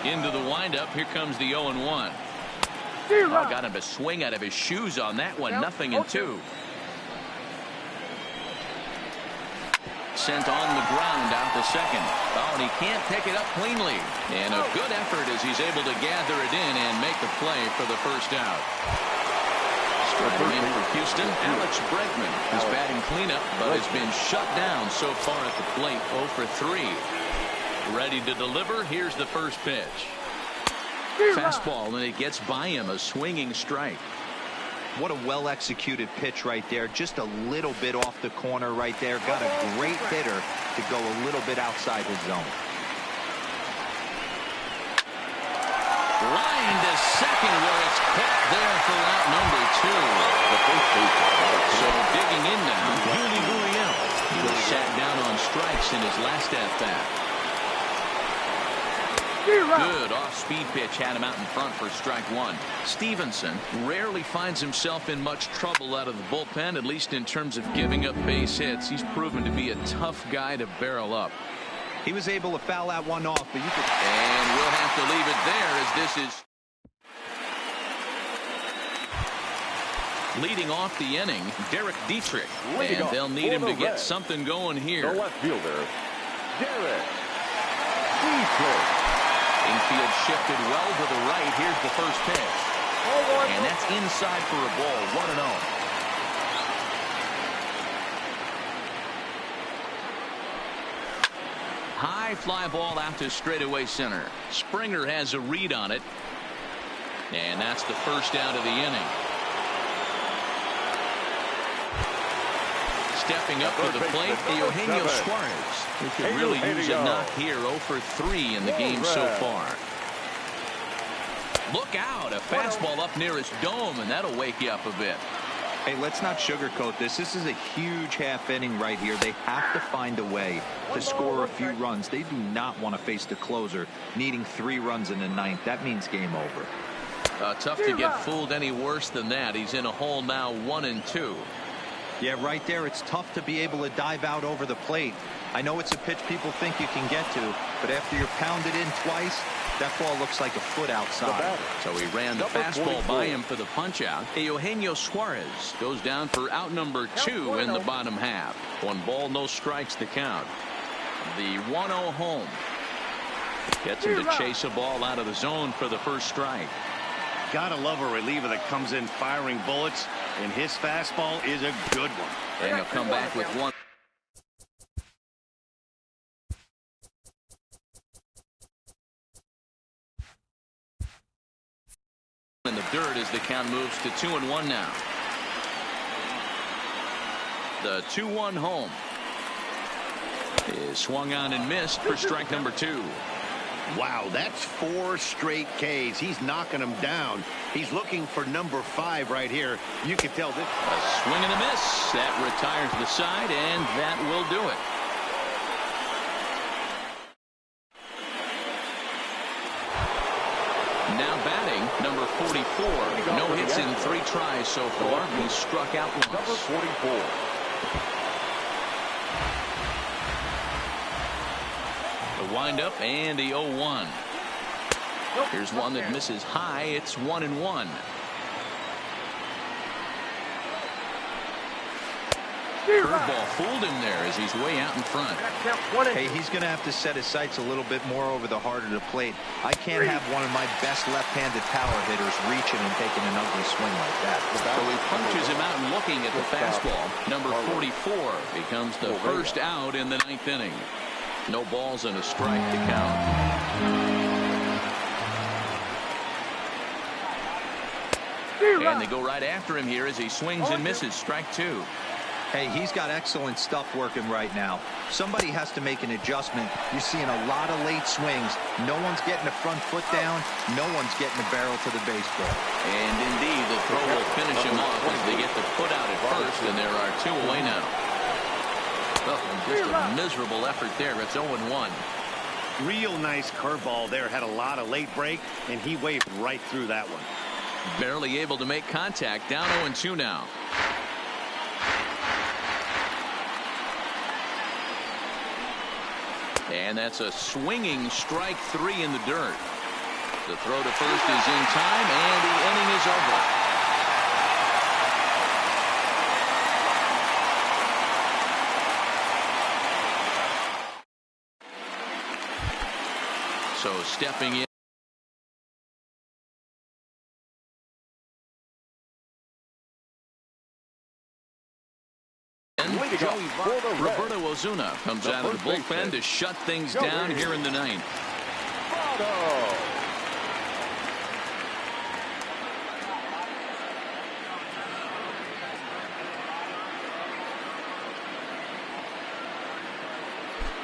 Into the windup. Here comes the 0-1. Got him to swing out of his shoes on that one. 0-2. Sent on the ground out to second. Oh, and he can't pick it up cleanly. And a good effort as he's able to gather it in and make the play for the first out. Striking in for Houston, Alex Bregman is batting cleanup, but has been shut down so far at the plate. 0 for 3. Ready to deliver. Here's the first pitch. Fastball, and it gets by him. A swinging strike. What a well-executed pitch right there. Just a little bit off the corner right there. Got a great hitter to go a little bit outside his zone. Line to second, where it's caught there for out number 2. So digging in now, Yuli Gurriel. He was sat down on strikes in his last at-bat. Good off-speed pitch had him out in front for strike 1. Stevenson rarely finds himself in much trouble out of the bullpen, at least in terms of giving up base hits. He's proven to be a tough guy to barrel up. He was able to foul that one off, but you could... And we'll have to leave it there as this is leading off the inning, Derek Dietrich. And they'll need him to get something going here. The left fielder, Derek Dietrich. Infield shifted well to the right. Here's the first pitch. And that's inside for a ball. 1-0. High fly ball out to straightaway center. Springer has a read on it. And that's the first out of the inning. Stepping up to the plate, Eugenio Suarez. He could really use a knock here. 0 for 3 in the game so far. Look out, a fastball up near his dome, and that'll wake you up a bit. Hey, let's not sugarcoat this. This is a huge half inning right here. They have to find a way to score a few runs. They do not want to face the closer, needing 3 runs in the 9th. That means game over. Tough to get fooled any worse than that. He's in a hole now, 1-2. Yeah, right there. It's tough to be able to dive out over the plate. I know it's a pitch people think you can get to, but after you're pounded in twice, that ball looks like a foot outside. So he ran the fastball by him for the punch out. Eugenio Suarez goes down for out number 2 in the bottom half. 1 ball, no strikes to count. The 1-0 home. Gets him to chase a ball out of the zone for the first strike. Gotta love a reliever that comes in firing bullets, and his fastball is a good one. And he'll come back with one. In the dirt as the count moves to 2-1 now. The 2-1 home is swung on and missed for strike number 2. Wow, that's 4 straight Ks. He's knocking them down. He's looking for number 5 right here. You can tell this. A swing and a miss. That retires the side, and that will do it. Now batting, number 44. No hits in 3 tries so far. He struck out once. Number 44. The windup and the 0-1. Here's one that misses high. It's 1-1. Curveball fooled him there as he's way out in front. Hey, he's going to have to set his sights a little bit more over the heart of the plate. I can't have one of my best left-handed power hitters reaching and taking an ugly swing like that. So he punches him out and looking at the fastball. Number 44 becomes the first out in the 9th inning. No balls and a strike to count. And they go right after him here as he swings and misses. Strike 2. Hey, he's got excellent stuff working right now. Somebody has to make an adjustment. You're seeing a lot of late swings. No one's getting the front foot down. No one's getting the barrel to the baseball. And indeed, the throw will finish him off as they get the foot out at first, and there are 2 away now. Oh, just a miserable effort there. It's 0-1. Real nice curveball there. Had a lot of late break, and he waved right through that one. Barely able to make contact. Down 0-2 now. And that's a swinging strike 3 in the dirt. The throw to first is in time, and the inning is over. So stepping in. Roberto Ozuna comes out of the bullpen to shut things down here in the 9th.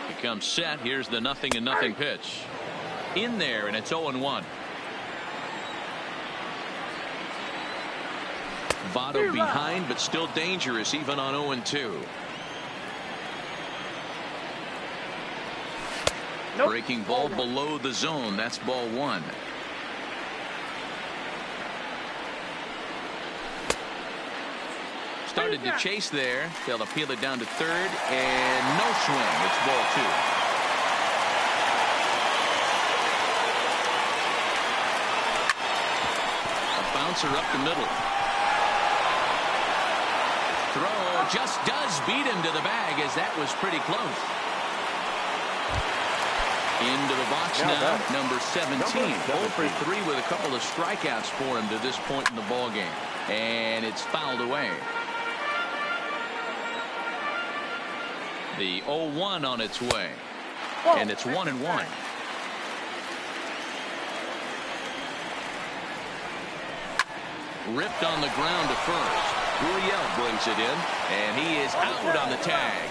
He comes set. Here's the 0-0 pitch. In there, and it's 0-1. Votto behind, but still dangerous even on 0-2. Breaking ball below the zone. That's ball 1. Started to chase there. They'll appeal it down to third, and no swing. It's ball 2. A bouncer up the middle. Throw just does beat him to the bag, as that was pretty close. Into the box now, number 17. 0 for 3 with a couple of strikeouts for him to this point in the ball game, and it's fouled away. The 0-1 on its way, and it's 1-1. Ripped on the ground to first. Gurriel brings it in, and he is out on the tag.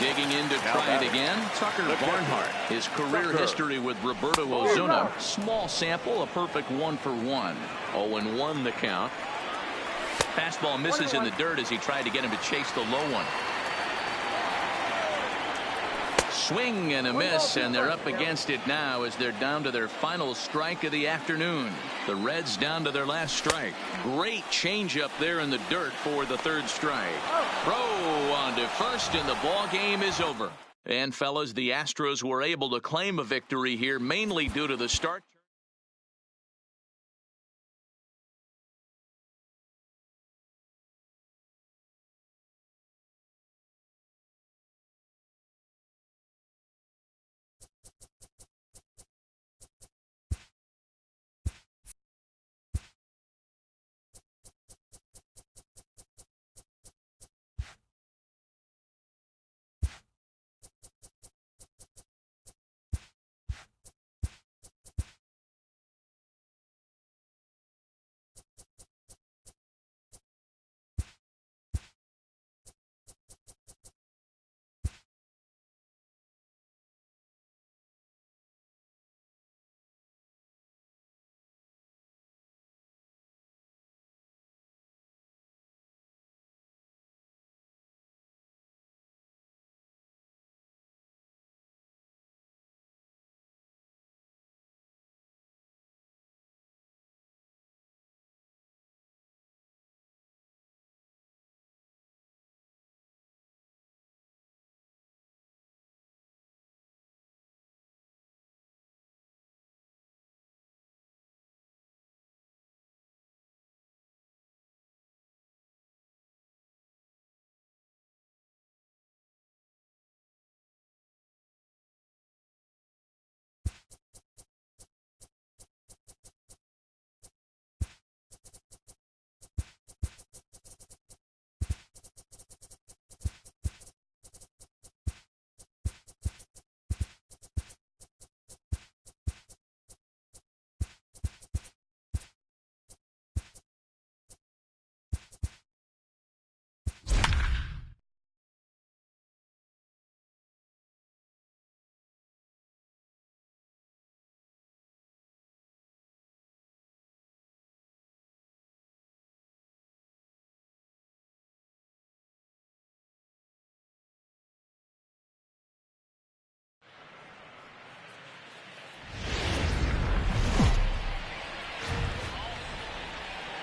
Digging in to try it again, Tucker Barnhart. His career history with Roberto Ozuna, small sample, a perfect 1 for 1. 0-1 the count. Fastball misses in the dirt as he tried to get him to chase the low one. Swing and a miss, and they're up against it now as they're down to their final strike of the afternoon. The Reds down to their last strike. Great changeup there in the dirt for the 3rd strike. Throw on to first, and the ball game is over. And fellas, the Astros were able to claim a victory here, mainly due to the start.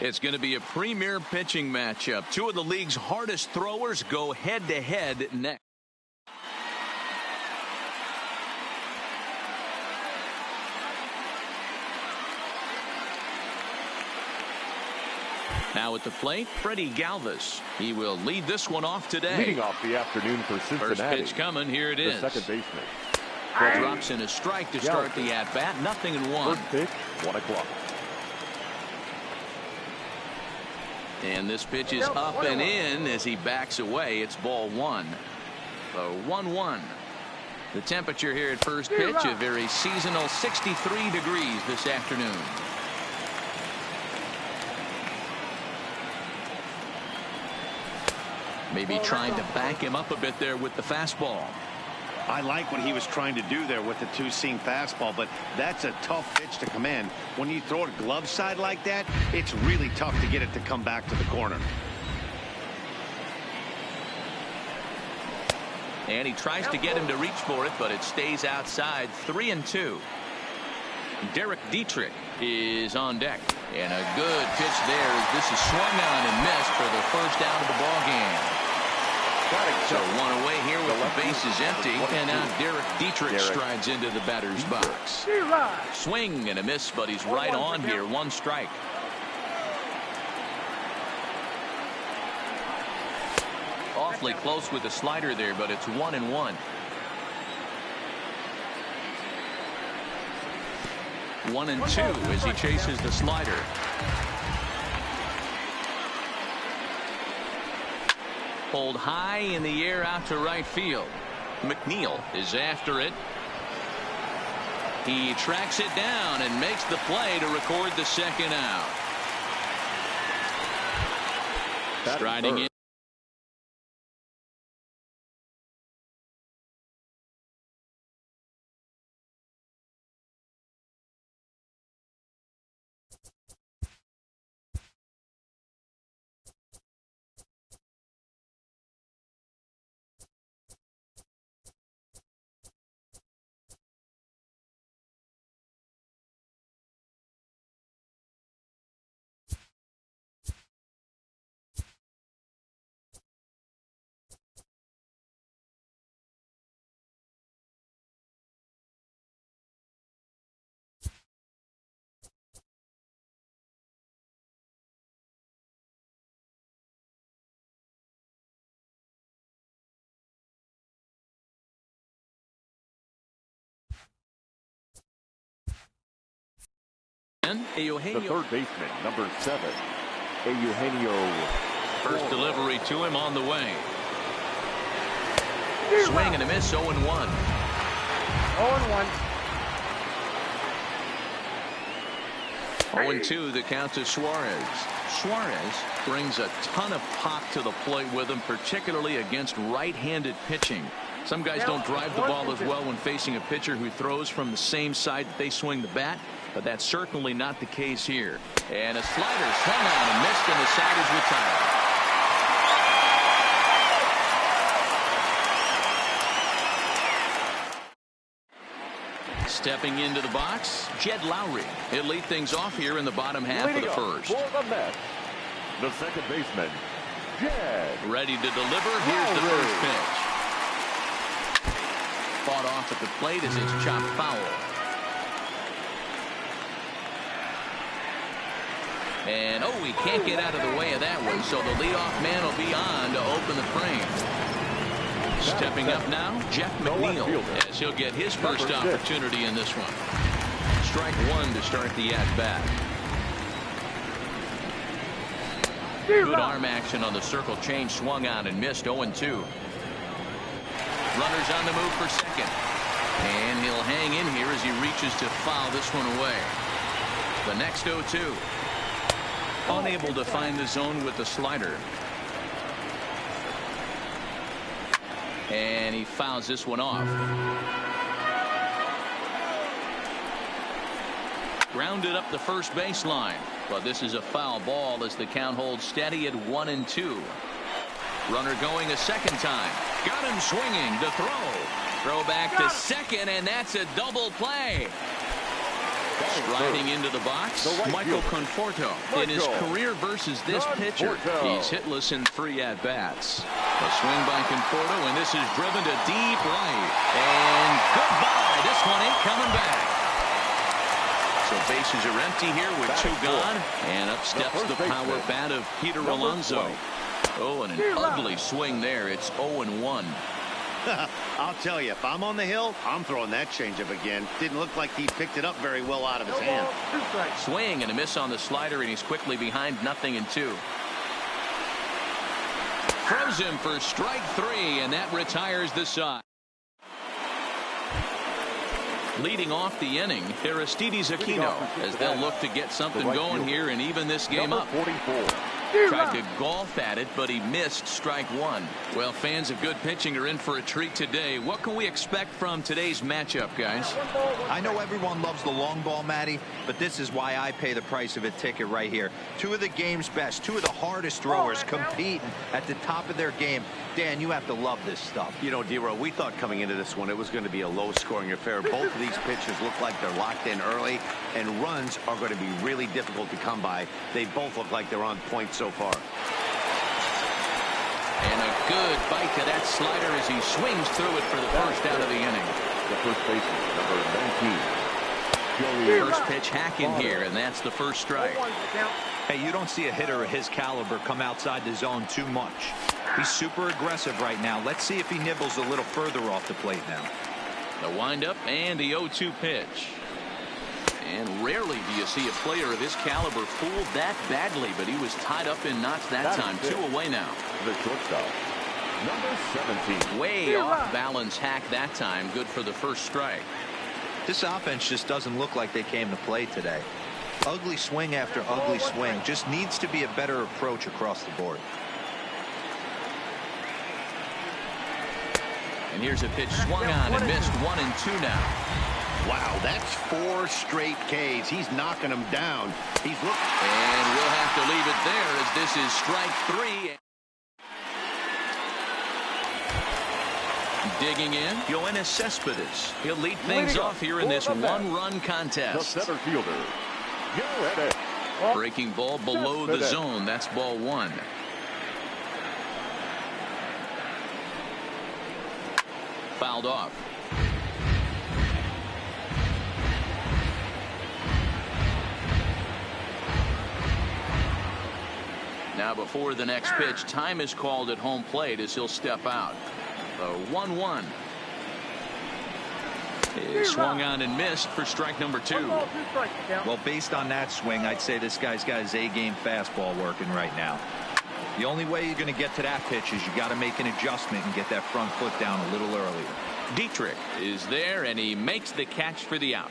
It's going to be a premier pitching matchup. Two of the league's hardest throwers go head-to-head next. Now at the plate, Freddie Galvis. He will lead this one off today. Leading off the afternoon for Cincinnati. First pitch coming. Here it is. The second baseman. Drops in a strike to start the at-bat. 0-1. First pitch, 1 o'clock. And this pitch is up and in as he backs away. It's ball 1. So 1-1. The temperature here at first pitch, a very seasonal 63 degrees this afternoon. Maybe trying to back him up a bit there with the fastball. I like what he was trying to do there with the two-seam fastball, but that's a tough pitch to command. When you throw it glove side like that, it's really tough to get it to come back to the corner. And he tries to get him to reach for it, but it stays outside. 3-2. Derek Dietrich is on deck. And a good pitch there as this is swung on and missed for the first out of the ball game. So one away here with the bases empty, and now Derek Dietrich strides into the batter's box. Swing and a miss, but he's right on here. 1 strike. Awfully close with the slider there, but it's 1-1. 1-2 as he chases the slider. Pulled high in the air out to right field. McNeil is after it. He tracks it down and makes the play to record the second out. Striding in. The third baseman, number 7, Eugenio. First delivery to him on the way. Swing and a miss. 0-1. 0-1. 0-2 the count to Suarez. Suarez brings a ton of pop to the plate with him, particularly against right-handed pitching. Some guys don't drive the ball as well when facing a pitcher who throws from the same side that they swing the bat, but that's certainly not the case here. And a slider swung on and missed, and the side is retired. Stepping into the box, Jed Lowry. He'll lead things off here in the bottom half of the first. For the Mets, the second baseman, Jed. Ready to deliver. Here's the first pitch. Fought off at the plate as it's chopped foul. And he can't get out of the way of that one, so the leadoff man will be on to open the frame. Stepping up now, Jeff McNeil, as he'll get his first opportunity in this one. Strike 1 to start the at-bat. Good arm action on the circle change, swung on and missed. 0-2. Runners on the move for second. And he'll hang in here as he reaches to foul this one away. The next 0-2. Unable to find the zone with the slider. And he fouls this one off. Grounded up the first baseline. But this is a foul ball as the count holds steady at 1-2. Runner going a second time. Got him swinging to throw. Throw back to second, and that's a double play. Striding into the box, Michael Conforto. In his career versus this pitcher, he's hitless in 3 at-bats. A swing by Conforto, and this is driven to deep right. And goodbye. This one ain't coming back. So bases are empty here with 2 gone. And up steps the power bat of Peter Alonso. Oh, and an ugly swing there. It's 0-1. I'll tell you, if I'm on the hill, I'm throwing that changeup again. Didn't look like he picked it up very well out of his hand. Swing and a miss on the slider, and he's quickly behind 0-2. Throws him for strike 3, and that retires the side. Leading off the inning, Aristides Aquino, as they'll look to get something going here and even this game up. 44. Tried to golf at it, but he missed strike 1. Well, fans of good pitching are in for a treat today. What can we expect from today's matchup, guys? I know everyone loves the long ball, Matty, but this is why I pay the price of a ticket right here. 2 of the game's best, 2 of the hardest throwers competing at the top of their game. Dan, you have to love this stuff. You know, D-Row, we thought coming into this one it was going to be a low-scoring affair. Both of these pitchers look like they're locked in early, and runs are going to be really difficult to come by. They both look like they're on point so far. And a good bite to that slider as he swings through it for the first out of the inning. The first baseman, number 19. First pitch hacking here, and that's the first strike. Hey, you don't see a hitter of his caliber come outside the zone too much. He's super aggressive right now. Let's see if he nibbles a little further off the plate now. The windup and the 0-2 pitch. And rarely do you see a player of his caliber fooled that badly, but he was tied up in knots that time. 2 away now. The shortstop, number 17. Way off balance hack that time. Good for the first strike. This offense just doesn't look like they came to play today. Ugly swing after ugly swing. Just needs to be a better approach across the board. And here's a pitch swung on and missed. 1-2 now. Wow, that's 4 straight Ks. He's knocking them down. He's looking. And we'll have to leave it there as this is strike 3. Digging in, Yoenis Cespedes. He'll lead things off here in this 1-run contest. The center fielder, Yoenis. Breaking ball below the zone. That's ball 1. Fouled off. Now before the next pitch, time is called at home plate as he'll step out. The 1-1 is swung on and missed for strike number 2. Well, based on that swing, I'd say this guy's got his A-game fastball working right now. The only way you're going to get to that pitch is you got to make an adjustment and get that front foot down a little earlier. Dietrich is there, and he makes the catch for the out.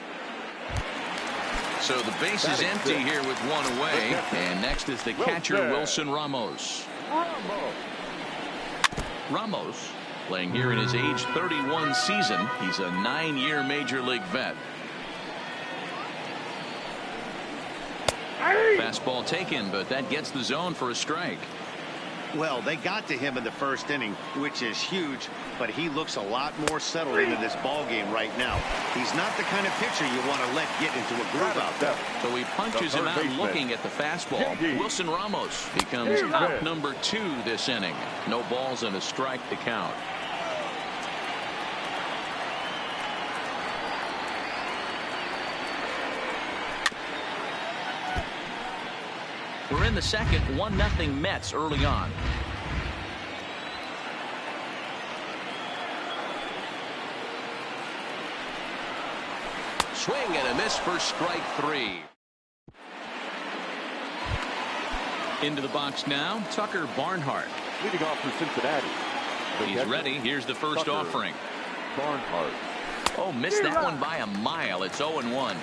So the base is empty here with 1 away. And next is the catcher, Wilson Ramos. Ramos playing here in his age 31 season. He's a 9-year major league vet. Fastball taken, but that gets the zone for a strike. Well, they got to him in the first inning, which is huge, but he looks a lot more settled into this ball game right now. He's not the kind of pitcher you want to let get into a groove out there. So he punches him out looking at the fastball. Wilson Ramos becomes out number 2 this inning. No balls and a strike to count. We're in the second, 1-0 Mets early on. Swing and a miss for strike 3. Into the box now, Tucker Barnhart. Leading off for Cincinnati. He's ready. Here's the first offering. Barnhart. Oh, missed that one by a mile. It's 0-1.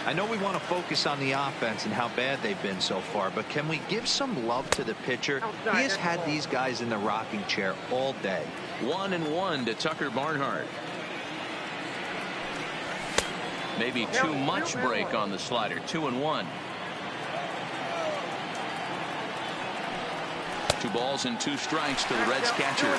I know we want to focus on the offense and how bad they've been so far, but can we give some love to the pitcher? He has had these guys in the rocking chair all day. 1-1 to Tucker Barnhart. Maybe too much break on the slider. 2-1. 2 balls and 2 strikes to the Reds catcher.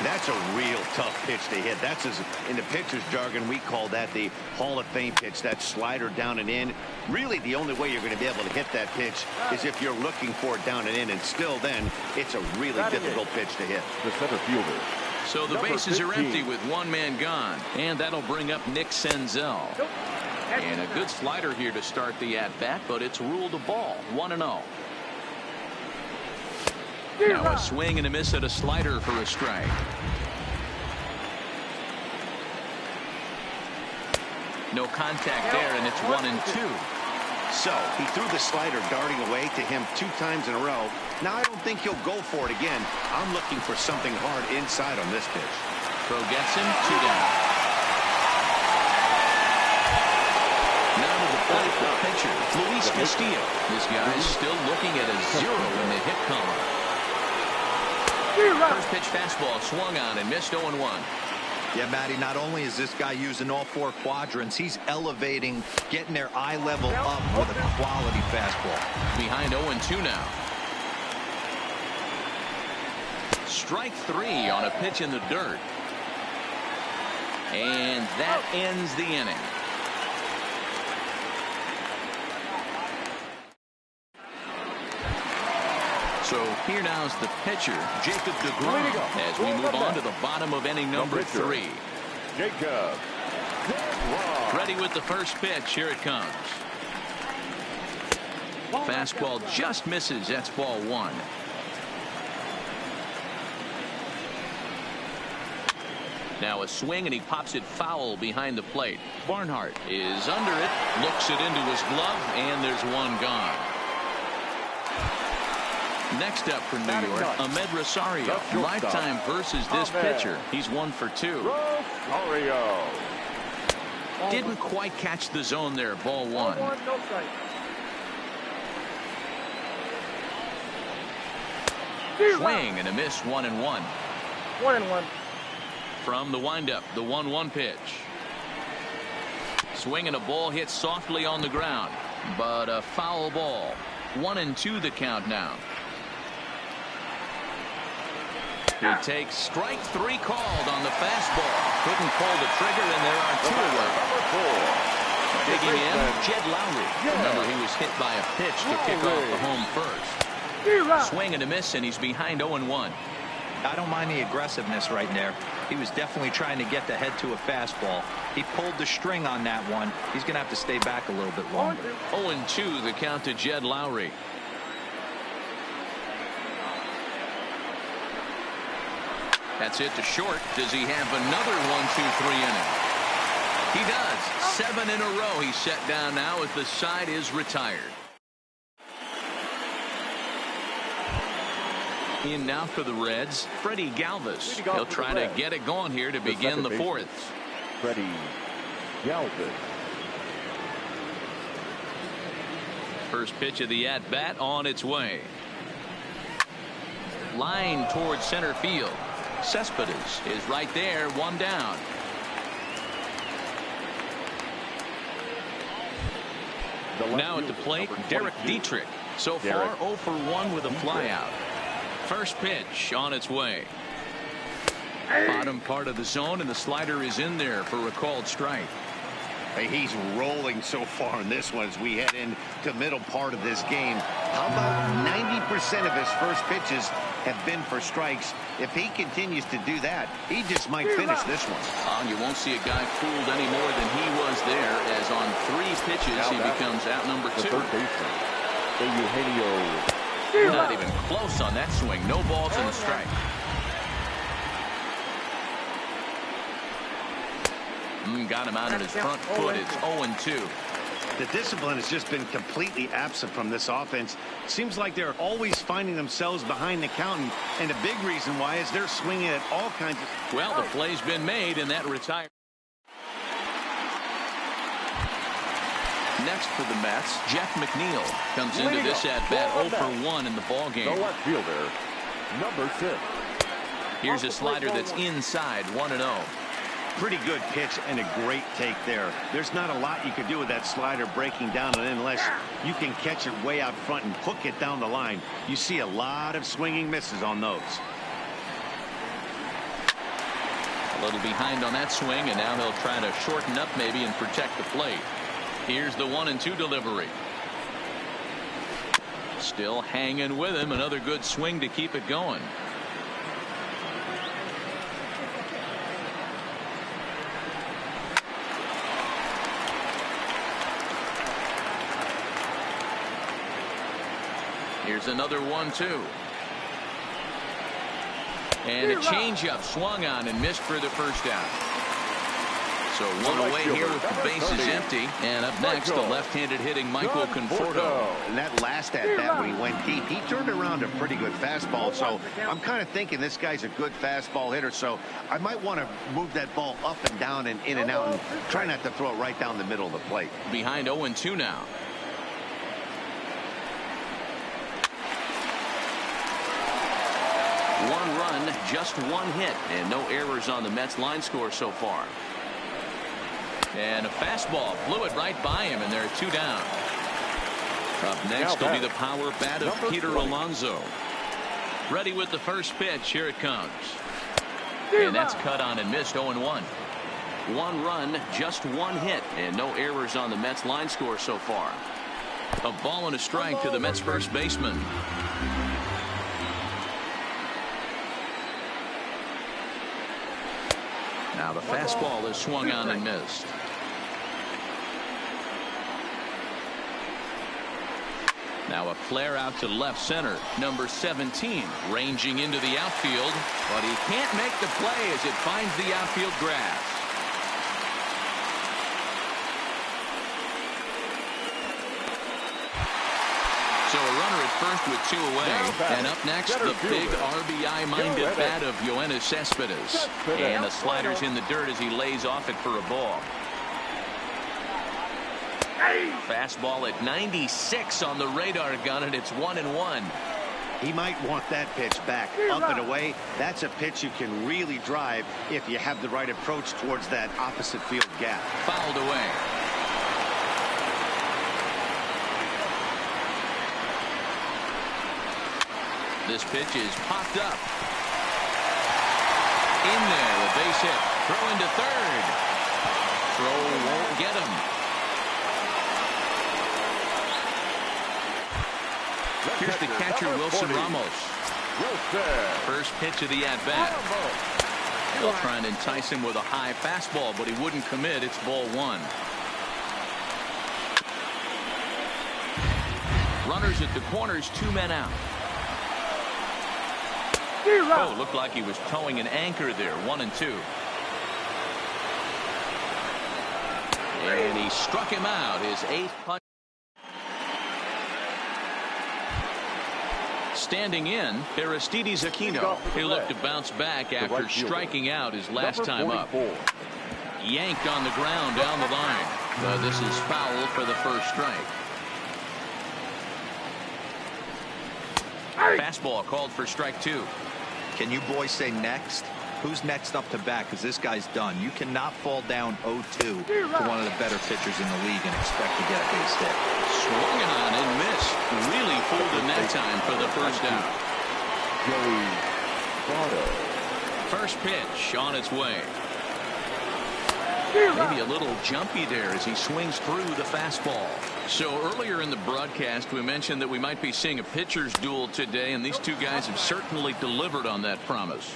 That's a real tough pitch to hit. That's, in the pitcher's jargon, we call that the Hall of Fame pitch, that slider down and in. Really, the only way you're going to be able to hit that pitch is if you're looking for it down and in, and still then, it's a really difficult pitch to hit. The center fielder. So the bases are empty with one man gone, and that'll bring up Nick Senzel. And a good slider here to start the at-bat, but it's ruled a ball, 1-0. Now a swing and a miss at a slider for a strike. No contact there, and it's 1-2. So he threw the slider darting away to him 2 times in a row. Now I don't think he'll go for it again. I'm looking for something hard inside on this pitch. Throw gets him, 2 down. Now to the plate, the pitcher, Luis Castillo. This guy's still looking at a 0 in the hit column. First pitch fastball swung on and missed 0-1. Yeah, Matty, not only is this guy using all 4 quadrants, he's elevating, getting their eye level up with a quality fastball. Behind 0-2 now. Strike 3 on a pitch in the dirt. And that ends the inning. So here now's the pitcher, Jacob deGrom, as we move on to the bottom of inning number 3. Jacob. Ready with the first pitch. Here it comes. Fastball just misses. That's ball 1. Now a swing, and he pops it foul behind the plate. Barnhart is under it, looks it into his glove, and there's one gone. Next up for New York, Ahmed Rosario. Lifetime versus this pitcher. He's 1 for 2. Rosario. Didn't quite catch the zone there. Ball 1. Swing and a miss, 1-1. 1-1. From the windup, the 1-1 pitch. Swing and a ball hit softly on the ground, but a foul ball. 1-2 the count now. He takes strike 3 called on the fastball. Couldn't pull the trigger, and there are 2 away. Digging in, Jed Lowry. Remember, he was hit by a pitch to kick off the home first. Swing and a miss, and he's behind 0-1. I don't mind the aggressiveness right there. He was definitely trying to get the head to a fastball. He pulled the string on that one. He's going to have to stay back a little bit longer. 0-2 the count to Jed Lowry. That's it to short. Does he have another 1-2-3 inning? He does. 7 in a row. He's set down now as the side is retired. In now for the Reds, Freddie Galvis. He'll try to get it going here to begin the 4th. Freddie Galvis. First pitch of the at-bat on its way. Line towards center field. Cespedes is right there, 1 down. Now at the plate, Derek Dietrich. So far 0 for 1 with a flyout. First pitch on its way. Bottom part of the zone, and the slider is in there for a called strike. He's rolling so far in this one as we head into the middle part of this game. How about 90% of his first pitches have been for strikes? If he continues to do that, he just might finish this one. You won't see a guy fooled any more than he was there, as on 3 pitches he becomes out number 2. Third baseman, Eugenio. Not even close on that swing. No balls in the strike. Got him out at his front foot. It's 0-2. The discipline has just been completely absent from this offense. Seems like they're always finding themselves behind the count, and a big reason why is they're swinging at all kinds of... Well, the play's been made, and that retires. Next for the Mets, Jeff McNeil comes into this at-bat 0 for 1 in the ballgame. The left fielder, number 6. Here's a slider that's inside, 1-0. Pretty good pitch and a great take there. There's not a lot you could do with that slider breaking down, and unless you can catch it way out front and hook it down the line. You see a lot of swinging misses on those. A little behind on that swing, and now he'll try to shorten up maybe and protect the plate. Here's the 1-2 delivery. Still hanging with him. Another good swing to keep it going. Here's another 1-2. And a changeup swung on and missed for the first out. So one away here with the bases empty. And up next, the left-handed hitting Michael Conforto. And that last at-bat when he went deep, he turned around a pretty good fastball. So I'm kind of thinking this guy's a good fastball hitter. So I might want to move that ball up and down and in and out and try not to throw it right down the middle of the plate. Behind 0-2 now. One run, just one hit, and no errors on the Mets line score so far. And a fastball flew it right by him, and there are 2 down. Up next will be the power bat of Peter Alonso. Ready with the first pitch. Here it comes. And that's cut on and missed. 0-1. One run, just one hit, and no errors on the Mets line score so far. A ball and a strike to the Mets first baseman. Now the fastball is swung on and missed. Now a flare out to left center. Number 17 ranging into the outfield, but he can't make the play as it finds the outfield grass. So a runner at first with 2 away. And up next, the big RBI-minded bat of Yoenis Cespedes. And the slider's in the dirt as he lays off it for a ball. Fastball at 96 on the radar gun, and it's 1-1. He might want that pitch back up and away. That's a pitch you can really drive if you have the right approach towards that opposite field gap. Fouled away. This pitch is popped up. In there, the base hit. Throw into third. Throw won't get him. Here's the catcher, Wilson Ramos. First pitch of the at-bat. They'll try and entice him with a high fastball, but he wouldn't commit. It's ball 1. Runners at the corners, 2 men out. Oh, looked like he was towing an anchor there. 1-2. And he struck him out. His 8th punch. Standing in, Aristides Aquino. He'll look to bounce back after striking out his last time up. Yanked on the ground down the line. This is foul for the first strike. Fastball called for strike 2. Can you boys say next? Who's next up to bat? Because this guy's done. You cannot fall down 0-2 to one of the better pitchers in the league and expect to get a base hit. Swung on and missed. Really fooled him that time for the first out. First pitch on its way. Maybe a little jumpy there as he swings through the fastball. So earlier in the broadcast, we mentioned that we might be seeing a pitcher's duel today, and these two guys have certainly delivered on that promise.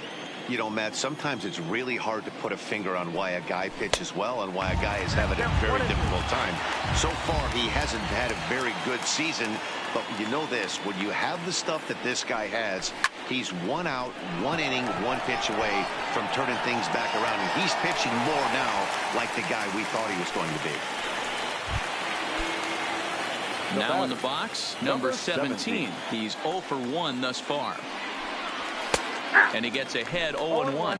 You know, Matt, sometimes it's really hard to put a finger on why a guy pitches well and why a guy is having a very difficult time. So far, he hasn't had a very good season, but you know this, when you have the stuff that this guy has, he's 1 out, 1 inning, 1 pitch away from turning things back around, and he's pitching more now like the guy we thought he was going to be. Now in the box, number 17. He's 0 for 1 thus far. And he gets ahead 0-1.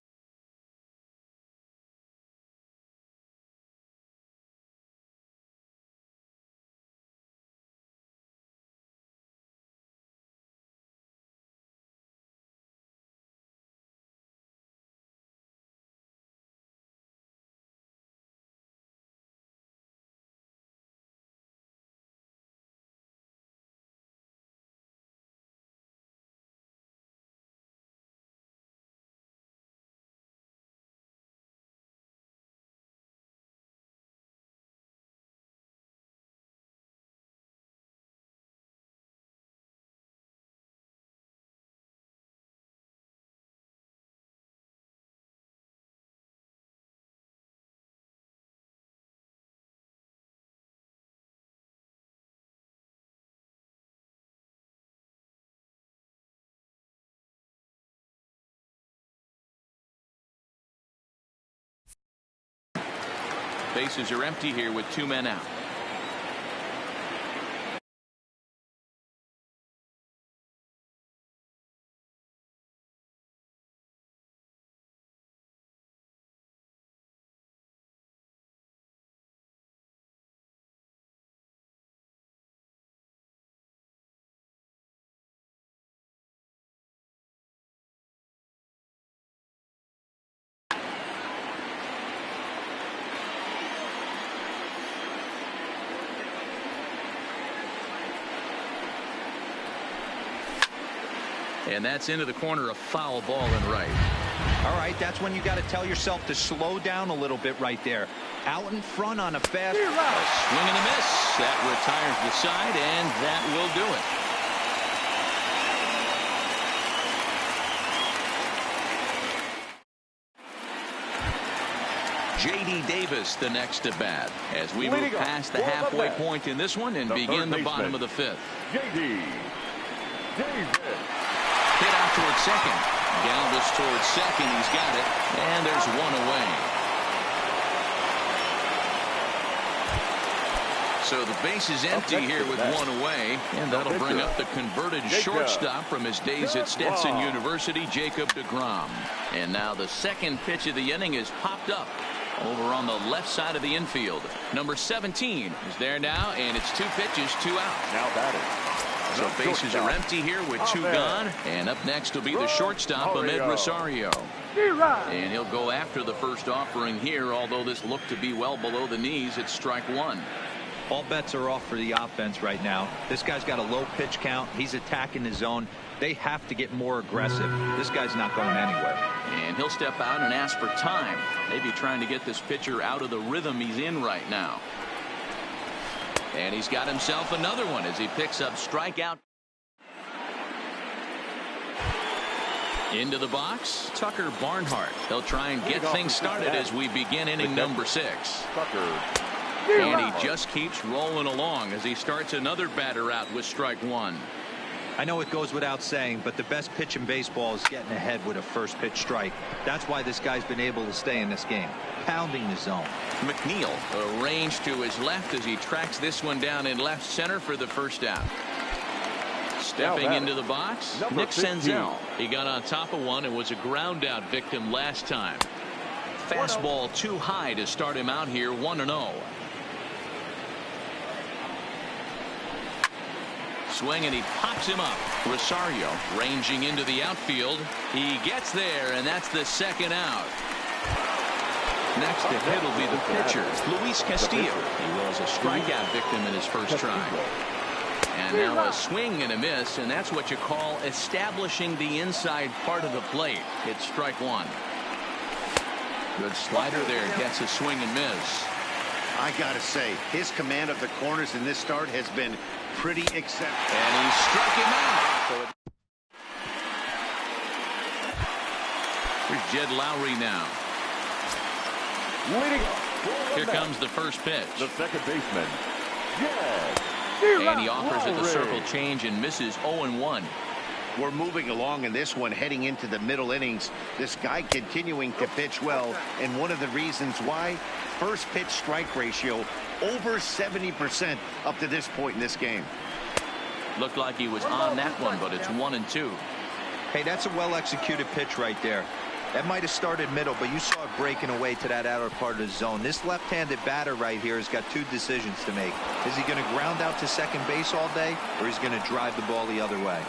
Bases are empty here with 2 men out. And that's into the corner, a foul ball and right. All right, that's when you got to tell yourself to slow down a little bit right there. Out in front on a fast. A swing and a miss. That retires the side, and that will do it. J.D. Davis, the next to bat, as we move past the halfway point in this one and begin the bottom of the 5th. J.D. Davis. Hit out towards second. Galvis towards second. He's got it. And there's one away. So the base is empty here with one away. And that'll bring up the converted shortstop from his days at Stetson University, Jacob deGrom. And now the second pitch of the inning is popped up over on the left side of the infield. Number 17 is there now, and it's 2 pitches, 2 out. Now batting. So bases are empty here with 2 gone. And up next will be the shortstop, Ahmed Rosario. And he'll go after the first offering here, although this looked to be well below the knees. It's strike 1. All bets are off for the offense right now. This guy's got a low pitch count. He's attacking the zone. They have to get more aggressive. This guy's not going anywhere. And he'll step out and ask for time. Maybe trying to get this pitcher out of the rhythm he's in right now. And he's got himself another one as he picks up strikeout. Into the box, Tucker Barnhart. He'll try and get things started as we begin inning number 6. And he just keeps rolling along as he starts another batter out with strike 1. I know it goes without saying, but the best pitch in baseball is getting ahead with a first pitch strike. That's why this guy's been able to stay in this game, pounding the zone. McNeil arranged to his left as he tracks this one down in left center for the first out. Stepping into the box, Nick Senzel. He got on top of one and was a ground out victim last time. Fastball too high to start him out here, 1-0. Swing and he pops him up. Rosario ranging into the outfield. He gets there, and that's the second out. Next to hit will be the pitcher, Luis Castillo. He was a strikeout victim in his first try. And now a swing and a miss, and that's what you call establishing the inside part of the plate. It's strike 1. Good slider there, gets a swing and miss. I gotta say, his command of the corners in this start has been pretty exceptional. And he struck him out. Here's Jed Lowry now. Here comes the first pitch. The second baseman, Jed. And he offers it the circle change and misses 0-1. We're moving along in this one, heading into the middle innings. This guy continuing to pitch well, and one of the reasons why, first pitch strike ratio over 70% up to this point in this game. Looked like he was on that one, but it's 1-2. Hey, that's a well executed pitch right there. That might have started middle, but you saw it breaking away to that outer part of the zone. This left-handed batter right here has got 2 decisions to make. Is he going to ground out to second base all day, or is he going to drive the ball the other way?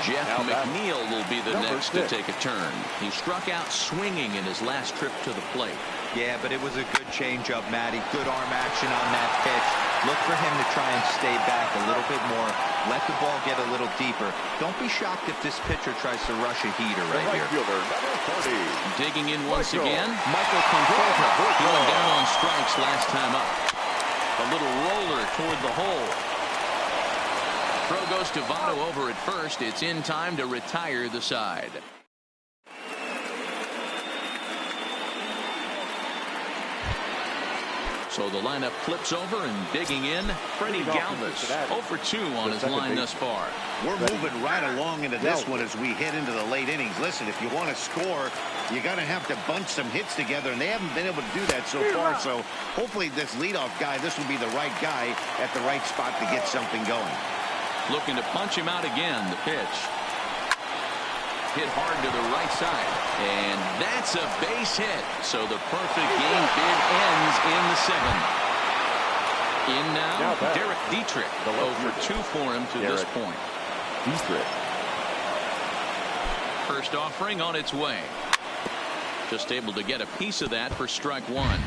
Jeff McNeil will be the next to take a turn. He struck out swinging in his last trip to the plate. Yeah, but it was a good changeup, Matty. Good arm action on that pitch. Look for him to try and stay back a little bit more. Let the ball get a little deeper. Don't be shocked if this pitcher tries to rush a heater right here. Digging in once again, Michael Conforto. He went down on strikes last time up. A little roller toward the hole. Throw goes to Votto over at first. It's in time to retire the side. So the lineup flips over and digging in, Freddie Galvis, 0 for 2 on his line thus far. We're moving right along into this one as we head into the late innings. Listen, if you want to score, you got to have to bunch some hits together, and they haven't been able to do that so far. So hopefully this leadoff guy, this will be the right guy at the right spot to get something going. Looking to punch him out again. The pitch. Hit hard to the right side. And that's a base hit. So the perfect game bid ends in the 7th. In now Derek Dietrich. 0 for 2 for him to this point. Dietrich. First offering on its way. Just able to get a piece of that for strike 1.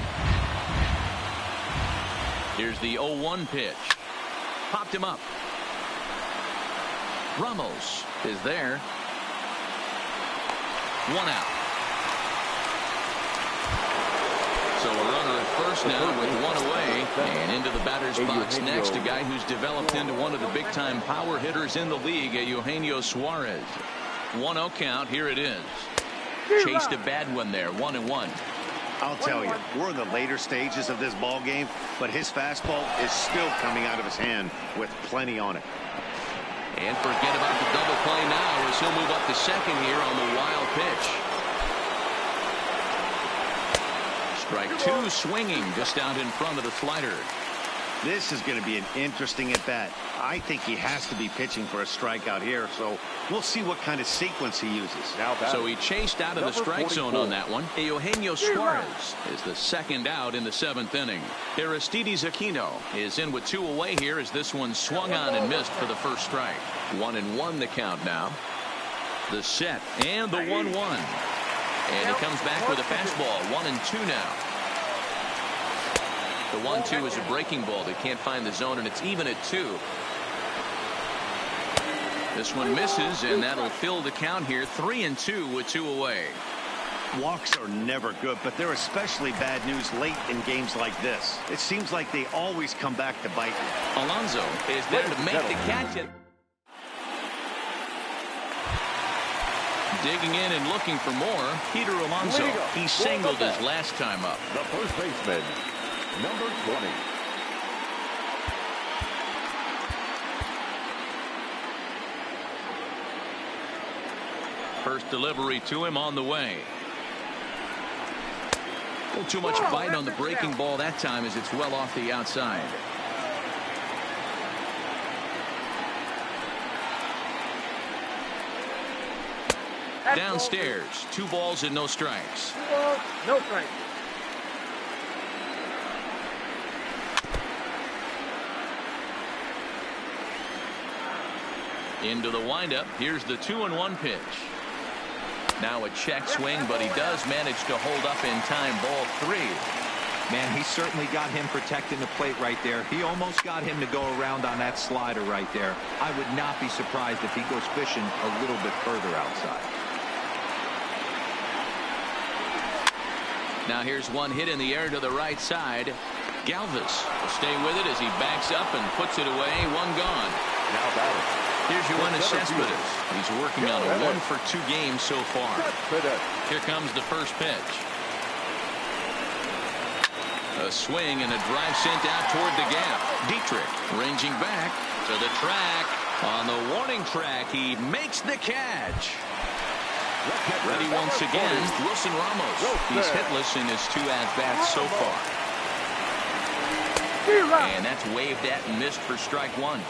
Here's the 0-1 pitch. Popped him up. Ramos is there. 1 out. So a runner at first now with 1 away. And into the batter's box next, a guy who's developed into one of the big-time power hitters in the league, Eugenio Suarez. 1-0 count. Here it is. Chased a bad one there. 1-1. I'll tell you, we're in the later stages of this ball game, but his fastball is still coming out of his hand with plenty on it. And forget about the double play now as he'll move up to second here on the wild pitch. Strike 2 swinging just out in front of the slider. This is going to be an interesting at bat. I think he has to be pitching for a strikeout here, so we'll see what kind of sequence he uses. So he chased out of the strike zone on that one. Eugenio Suarez is the second out in the 7th inning. Aristides Aquino is in with 2 away here as this one swung on and missed for the first strike. 1-1 the count now. The set and the 1-1. And he comes back with a fastball. 1-2 now. The 1-2 is a breaking ball. They can't find the zone, and it's even at 2. This one misses, and that'll fill the count here. 3-2 with 2 away. Walks are never good, but they're especially bad news late in games like this. It seems like they always come back to bite you. Alonso is there to make the catch. Digging in and looking for more. Peter Alonso. He singled his last time up. The first baseman, number 20. First delivery to him on the way. A little too much bite on the breaking ball that time as it's well off the outside. Downstairs, 2 balls and no strikes. 2 balls, no strikes. Into the windup. Here's the 2-1 pitch. Now a check swing, but he does manage to hold up in time. Ball 3. Man, he certainly got him protecting the plate right there. He almost got him to go around on that slider right there. I would not be surprised if he goes fishing a little bit further outside. Now here's one hit in the air to the right side. Galvis will stay with it as he backs up and puts it away. 1 gone. Now batting. Here's Yoenis Cespedes. He's working on a 1 for 2 game so far. Here comes the first pitch. A swing and a drive sent out toward the gap. Dietrich ranging back to the track. On the warning track, he makes the catch. Ready once again, Wilson Ramos. He's hitless in his 2 at-bats so far. And that's waved at and missed for strike 1.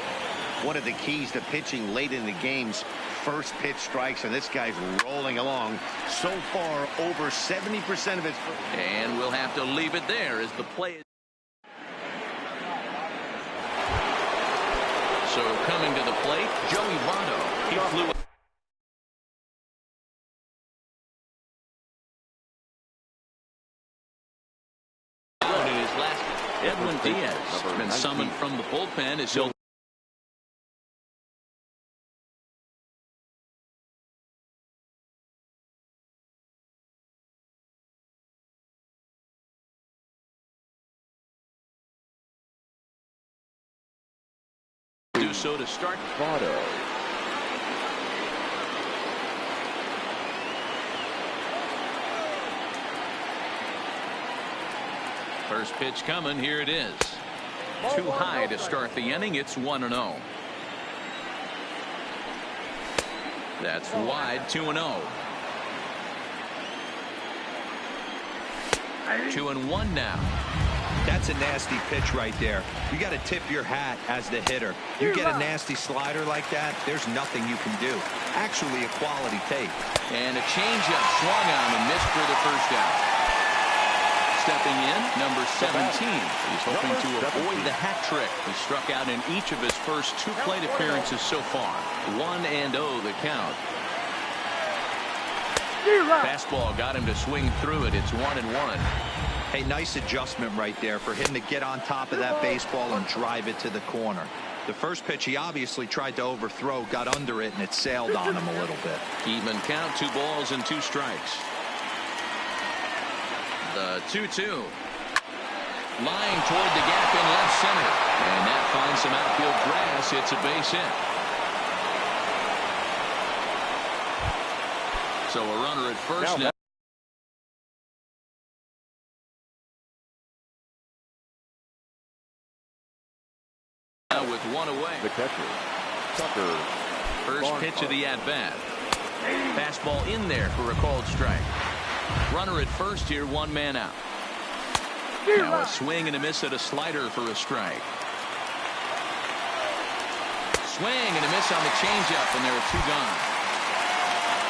One of the keys to pitching late in the game's first pitch strikes, and this guy's rolling along. So far, over 70% of his... And we'll have to leave it there as the play is... So coming to the plate, Joey Votto. He flew... out in his last... Edwin Diaz has been summoned from the bullpen as he'll... do so to start. Votto. First pitch coming. Here it is. Too high to start the inning. It's 1-0. That's wide. 2-0. 2-1 now. That's a nasty pitch right there. You got to tip your hat as the hitter. You get a nasty slider like that, there's nothing you can do. Actually, a quality take. And a changeup swung on and missed for the first out. Stepping in, number 17. He's hoping to avoid the hat trick. He struck out in each of his first 2 plate appearances so far. 1-0 the count. Fastball got him to swing through it. It's 1-1. Hey, nice adjustment right there for him to get on top of that baseball and drive it to the corner. The first pitch he obviously tried to overthrow, got under it, and it sailed on him a little bit. Even count, 2 balls and 2 strikes. The 2-2. Lying toward the gap in left center. And that finds some outfield grass. It's a base hit. So a runner at first now. With 1 away. The catcher, Tucker. First pitch of the at-bat. Fastball in there for a called strike. Runner at first here, 1 man out. Now a swing and a miss at a slider for a strike. Swing and a miss on the changeup, and there are 2 gone.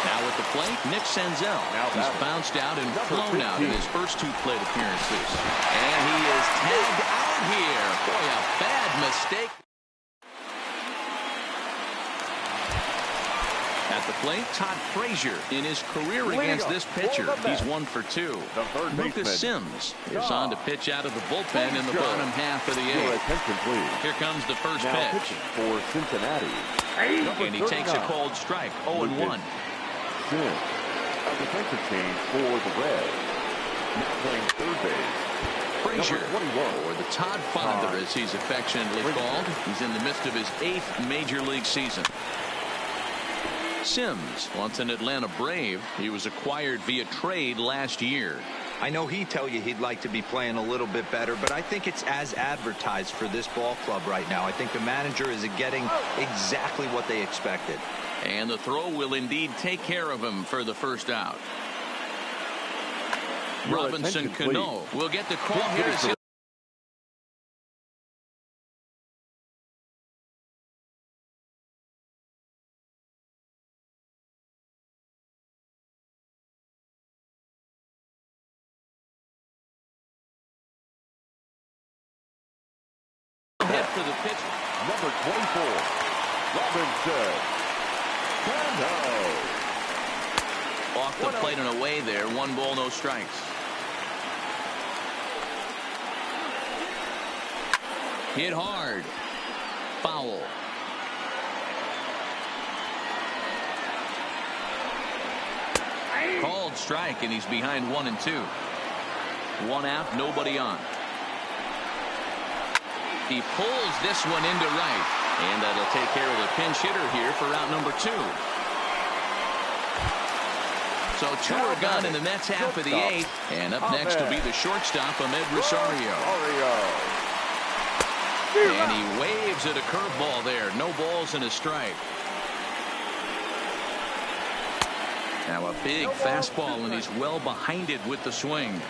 Now at the plate, Nick Senzel. He's bounced out and flown out in his first 2 plate appearances. And he is tagged out here. Boy, a bad mistake. At the plate, Todd Frazier in his career against this pitcher. He's 1 for 2. Lucas Sims is on to pitch out of the bullpen in the bottom half of the 8th. Here comes the first pitch. For Cincinnati. And he takes a called strike. 0-1. A defensive change for the Reds. Now playing third base. Frazier, or the Todd Father as he's affectionately called. He's in the midst of his 8th major league season. Sims, once an Atlanta Brave, he was acquired via trade last year. I know he'd tell you he'd like to be playing a little bit better, but I think it's as advertised for this ball club right now. I think the manager is getting exactly what they expected. And the throw will indeed take care of him for the first out. Robinson Cano will get the call here. Hit for the pitch. Number 24, Robinson Cano. Off the plate and away there. 1 ball, no strikes. Hit hard. Foul. Called strike, and he's behind 1 and 2. 1 out, nobody on. He pulls this one into right, and that'll take care of the pinch hitter here for out number 2. So 2 are gone in the Mets half of the 8th, and up next will be the shortstop, Ahmed Rosario. And he waves at a curveball there. No balls and a strike. Now a big fastball, and he's well behind it with the swing.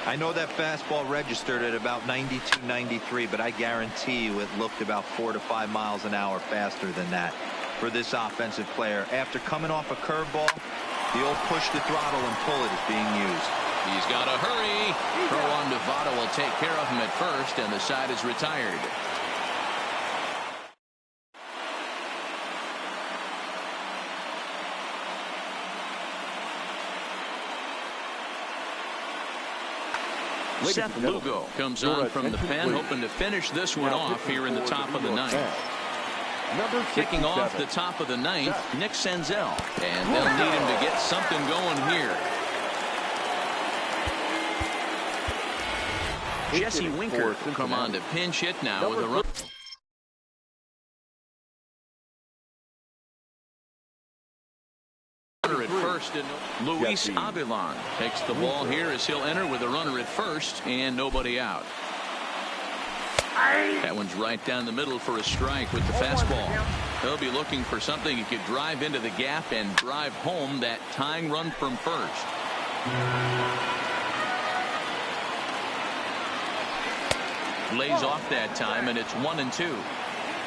I know that fastball registered at about 92, 93, but I guarantee you it looked about 4 to 5 miles an hour faster than that for this offensive player. After coming off a curveball, the old push the throttle and pull it is being used. He's got to hurry. Throw on to Votto will take care of him at first, and the side is retired. Seth Lugo comes on from the pen, hoping to finish this one off here in the top of the 9th. Kicking off the top of the 9th, Nick Senzel. And they'll need him to get something going here. Jesse Winker will come on to pinch hit now with a run. At first. Luis Avilan takes the ball here as he'll enter with a runner at first and nobody out. That one's right down the middle for a strike with the fastball. He'll be looking for something he could drive into the gap and drive home that tying run from first. Lays off that time, and it's 1-2.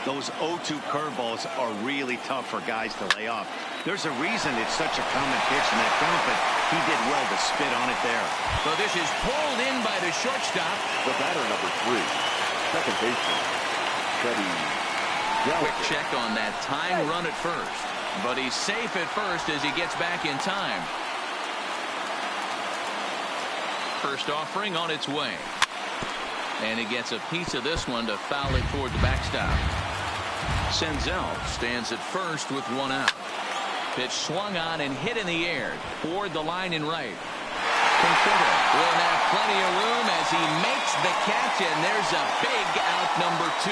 Those 0-2 curveballs are really tough for guys to lay off. There's a reason it's such a common pitch in that count, but he did well to spit on it there. So this is pulled in by the shortstop. The batter, number 3, second baseman, Freddie. Quick check on that tying run at first, but he's safe at first as he gets back in time. First offering on its way. And he gets a piece of this one to foul it toward the backstop. Senzel stands at first with one out. Pitch swung on and hit in the air toward the line in right. Quintana will have plenty of room as he makes the catch, and there's a big out, number 2.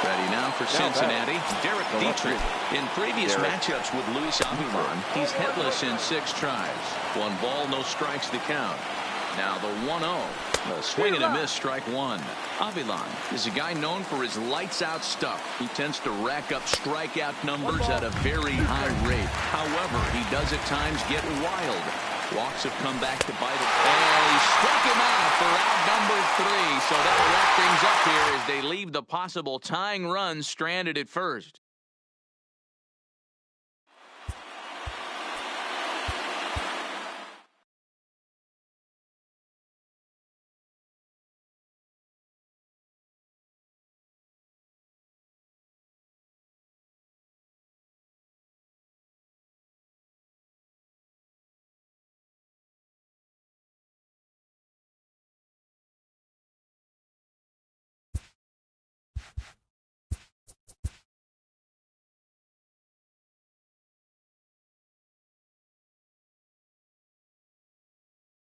Ready now for Cincinnati, Derek Dietrich. In previous matchups with Luis Avilan, he's hitless in 6 tries. 1 ball, no strikes to count. Now the 1-0. A swing and a miss, strike 1. Avilan is a guy known for his lights-out stuff. He tends to rack up strikeout numbers at a very high rate. However, he does at times get wild. Walks have come back to bite it. And he struck him out for out number 3. So that'll wrap things up here as they leave the possible tying run stranded at first.